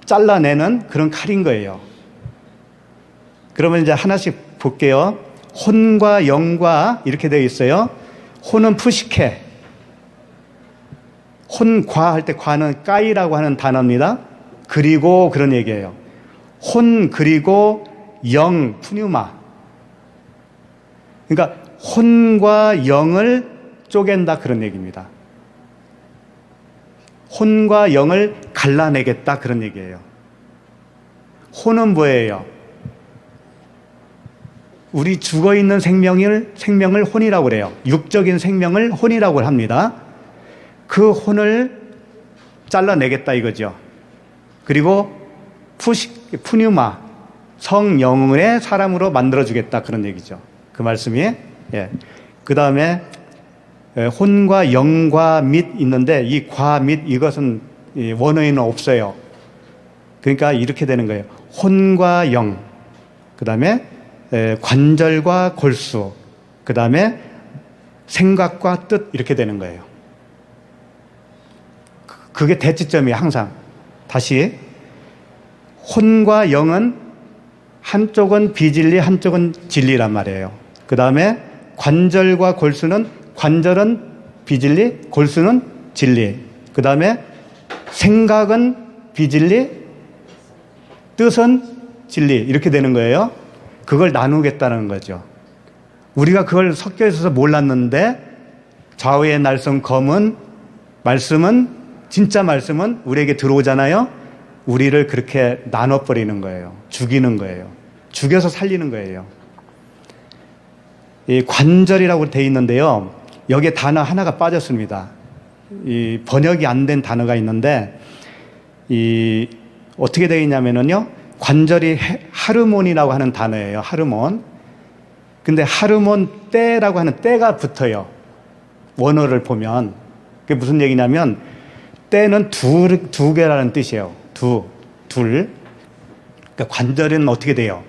잘라내는 그런 칼인 거예요. 그러면 이제 하나씩 볼게요. 혼과 영과 이렇게 되어 있어요. 혼은 푸시케. 혼과 할 때 과는 까이라고 하는 단어입니다. 그리고 그런 얘기예요. 혼 그리고 영 푸뉴마. 그러니까 혼과 영을 쪼갠다 그런 얘기입니다. 혼과 영을 갈라내겠다 그런 얘기예요. 혼은 뭐예요? 우리 죽어있는 생명을 혼이라고 그래요. 육적인 생명을 혼이라고 합니다. 그 혼을 잘라내겠다 이거죠. 그리고 푸뉴마, 성령의 사람으로 만들어주겠다 그런 얘기죠. 그 말씀이. 예. 그 다음에 혼과 영과 및 있는데 이 과 및 이것은 원어에는 없어요. 그러니까 이렇게 되는 거예요. 혼과 영, 그 다음에 관절과 골수, 그 다음에 생각과 뜻 이렇게 되는 거예요. 그게 대치점이에요. 항상. 다시 혼과 영은 한쪽은 비진리 한쪽은 진리란 말이에요. 그 다음에 관절과 골수는, 관절은 비진리 골수는 진리. 그 다음에 생각은 비진리 뜻은 진리 이렇게 되는 거예요. 그걸 나누겠다는 거죠. 우리가 그걸 섞여 있어서 몰랐는데 좌우의 날선 검은 말씀은, 진짜 말씀은 우리에게 들어오잖아요. 우리를 그렇게 나눠버리는 거예요. 죽이는 거예요. 죽여서 살리는 거예요. 이 관절이라고 되어 있는데요. 여기에 단어 하나가 빠졌습니다. 이 번역이 안 된 단어가 있는데 이 어떻게 되어 있냐면요. 관절이 하르몬이라고 하는 단어예요. 하르몬. 근데 하르몬 때라고 하는 때가 붙어요. 원어를 보면. 그게 무슨 얘기냐면 때는 두 개라는 뜻이에요. 둘. 그러니까 관절은 어떻게 돼요?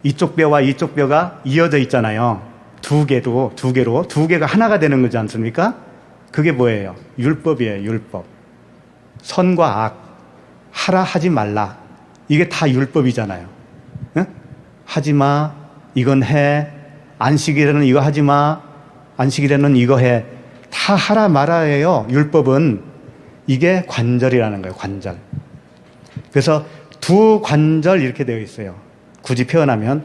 이쪽 뼈와 이쪽 뼈가 이어져 있잖아요. 두 개가 하나가 되는 거지 않습니까? 그게 뭐예요? 율법이에요. 율법. 선과 악, 하라 하지 말라. 이게 다 율법이잖아요. 응? 하지 마, 이건 해. 안식일에는 이거 하지 마, 안식일에는 이거 해. 다 하라 말아예요. 율법은. 이게 관절이라는 거예요. 관절. 그래서 두 관절 이렇게 되어 있어요. 굳이 표현하면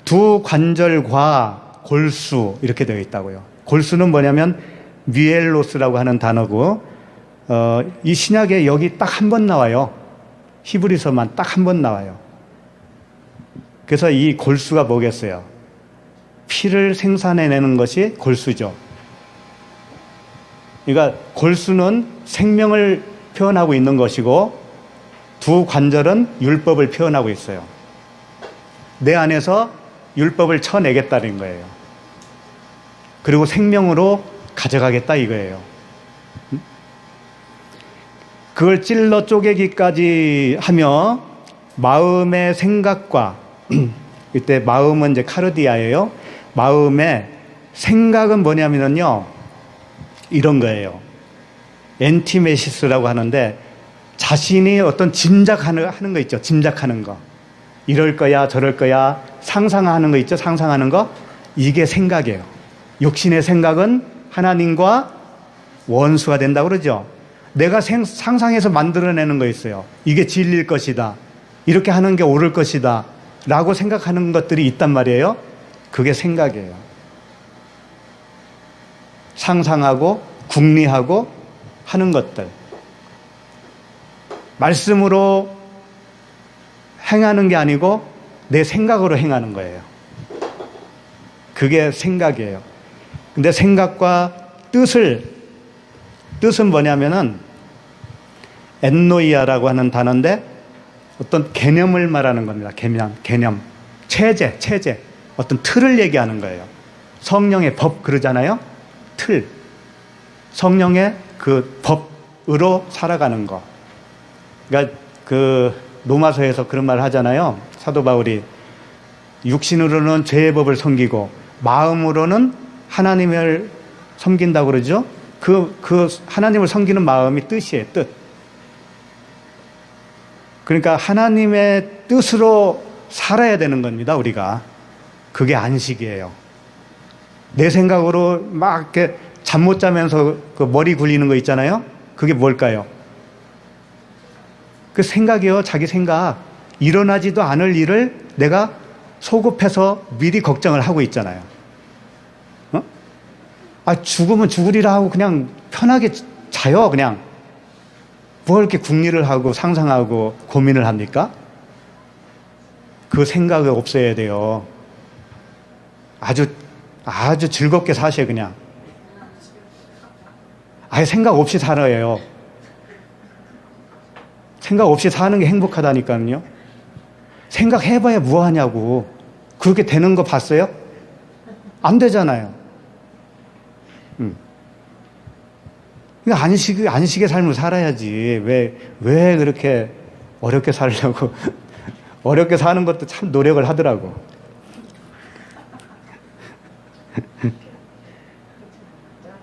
두 관절과 골수 이렇게 되어 있다고요. 골수는 뭐냐면 미엘로스라고 하는 단어고 이 신약에 여기 딱 한 번 나와요. 히브리서만 딱 한 번 나와요. 그래서 이 골수가 뭐겠어요? 피를 생산해내는 것이 골수죠. 그러니까 골수는 생명을 표현하고 있는 것이고 두 관절은 율법을 표현하고 있어요. 내 안에서 율법을 쳐내겠다는 거예요. 그리고 생명으로 가져가겠다 이거예요. 그걸 찔러 쪼개기까지 하며 마음의 생각과 이때 마음은 이제 카르디아예요. 마음의 생각은 뭐냐면요. 이런 거예요. 엔티메시스라고 하는데 자신이 어떤 짐작하는 거 있죠. 짐작하는 거. 이럴 거야 저럴 거야 상상하는 거 있죠. 상상하는 거. 이게 생각이에요. 육신의 생각은 하나님과 원수가 된다고 그러죠. 내가 상상해서 만들어내는 거 있어요. 이게 진리일 것이다. 이렇게 하는 게 옳을 것이다. 라고 생각하는 것들이 있단 말이에요. 그게 생각이에요. 상상하고 궁리하고 하는 것들. 말씀으로 행하는 게 아니고 내 생각으로 행하는 거예요. 그게 생각이에요. 근데 생각과 뜻은 뭐냐면은 엔노이아라고 하는 단어인데 어떤 개념을 말하는 겁니다. 개념. 체제. 어떤 틀을 얘기하는 거예요. 성령의 법 그러잖아요. 틀. 성령의 그 법으로 살아가는 거. 그러니까 그 로마서에서 그런 말 하잖아요. 사도 바울이 육신으로는 죄의 법을 섬기고 마음으로는 하나님을 섬긴다고 그러죠. 그 하나님을 섬기는 마음이 뜻이에요. 뜻. 그러니까 하나님의 뜻으로 살아야 되는 겁니다. 우리가. 그게 안식이에요. 내 생각으로 막 이렇게 잠 못 자면서 그 머리 굴리는 거 있잖아요. 그게 뭘까요? 그 생각이요. 자기 생각. 일어나지도 않을 일을 내가 소급해서 미리 걱정을 하고 있잖아요. 죽으면 죽으리라 하고 그냥 편하게 자요. 그냥. 뭘 이렇게 궁리를 하고 상상하고 고민을 합니까? 그 생각이 없어야 돼요. 아주 즐겁게 사셔요, 그냥. 아예 생각 없이 살아요. 생각 없이 사는 게 행복하다니까요. 생각해봐야 뭐하냐고. 그렇게 되는 거 봤어요? 안 되잖아요. 그러니까 안식의 삶을 살아야지. 왜 그렇게 어렵게 살려고. 어렵게 사는 것도 참 노력을 하더라고.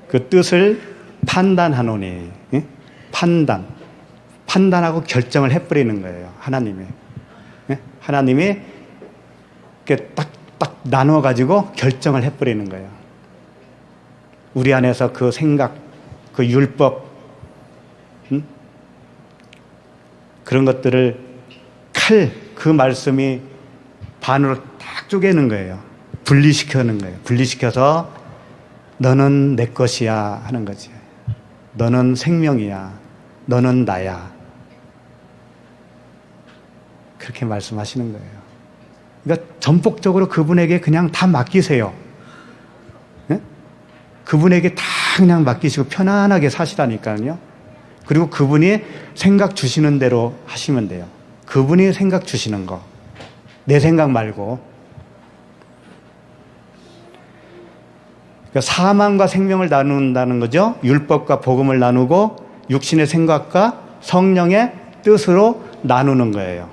그 뜻을 판단하노니. 판단하고 결정을 해버리는 거예요. 하나님이. 하나님이 이렇게 딱 나눠가지고 결정을 해버리는 거예요. 우리 안에서 그 생각, 그 율법, 그런 것들을 그 말씀이 반으로 딱 쪼개는 거예요. 분리시켜는 거예요. 분리시켜서 너는 내 것이야 하는 거지. 너는 생명이야. 너는 나야. 그렇게 말씀하시는 거예요. 그러니까 전폭적으로 그분에게 그냥 다 맡기세요. 네? 그분에게 다 그냥 맡기시고 편안하게 사시라니까요. 그리고 그분이 생각 주시는 대로 하시면 돼요. 그분이 생각 주시는 거. 내 생각 말고. 그러니까 사망과 생명을 나눈다는 거죠. 율법과 복음을 나누고 육신의 생각과 성령의 뜻으로 나누는 거예요.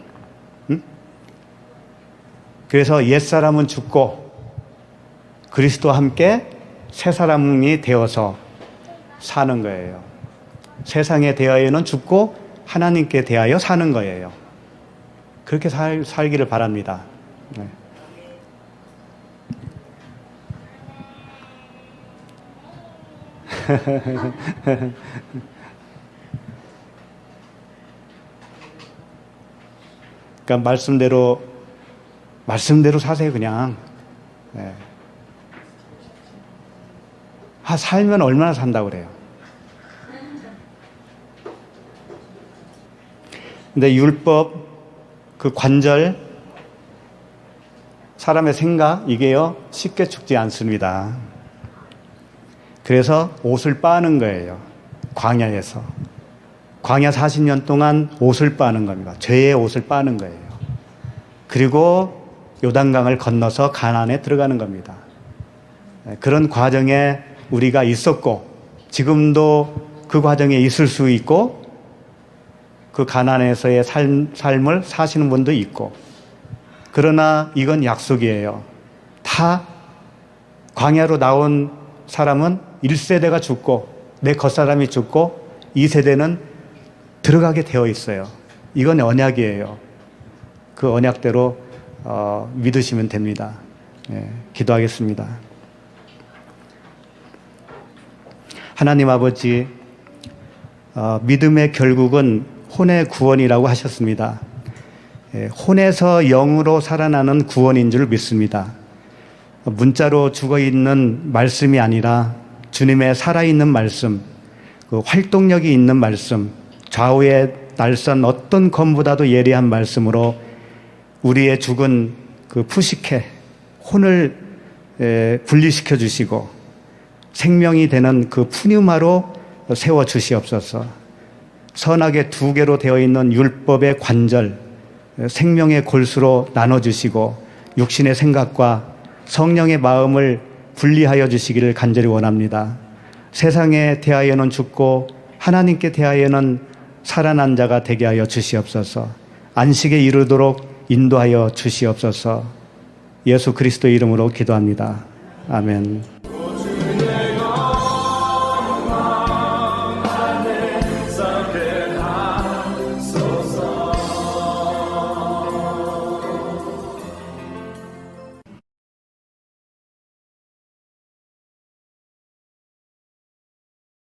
그래서 옛사람은 죽고 그리스도와 함께 새 사람이 되어서 사는 거예요. 세상에 대하여는 죽고 하나님께 대하여 사는 거예요. 그렇게 살기를 바랍니다. 네. 그러니까 말씀대로 사세요, 그냥. 네. 살면 얼마나 산다고 그래요. 근데 율법, 그 관절, 사람의 생각, 이게요, 쉽게 죽지 않습니다. 그래서 옷을 빠는 거예요. 광야에서. 광야 40년 동안 옷을 빠는 겁니다. 죄의 옷을 빠는 거예요. 그리고 요단강을 건너서 가나안에 들어가는 겁니다. 그런 과정에 우리가 있었고 지금도 그 과정에 있을 수 있고 그 가나안에서의 삶을 사시는 분도 있고, 그러나 이건 약속이에요. 다 광야로 나온 사람은 1세대가 죽고 내 겉사람이 죽고 2세대는 들어가게 되어 있어요. 이건 언약이에요. 그 언약대로 믿으시면 됩니다. 예, 기도하겠습니다. 하나님 아버지, 믿음의 결국은 혼의 구원이라고 하셨습니다. 예, 혼에서 영으로 살아나는 구원인 줄 믿습니다. 문자로 죽어있는 말씀이 아니라 주님의 살아있는 말씀, 그 활동력이 있는 말씀, 좌우의 날선 어떤 검보다도 예리한 말씀으로 우리의 죽은 그 푸시케, 혼을 분리시켜 주시고 생명이 되는 그 푸뉴마로 세워 주시옵소서. 선악의 두 개로 되어 있는 율법의 관절, 생명의 골수로 나눠주시고 육신의 생각과 성령의 마음을 분리하여 주시기를 간절히 원합니다. 세상에 대하여는 죽고 하나님께 대하여는 살아난 자가 되게 하여 주시옵소서. 안식에 이르도록 인도하여 주시옵소서. 예수 그리스도 이름으로 기도합니다. 아멘.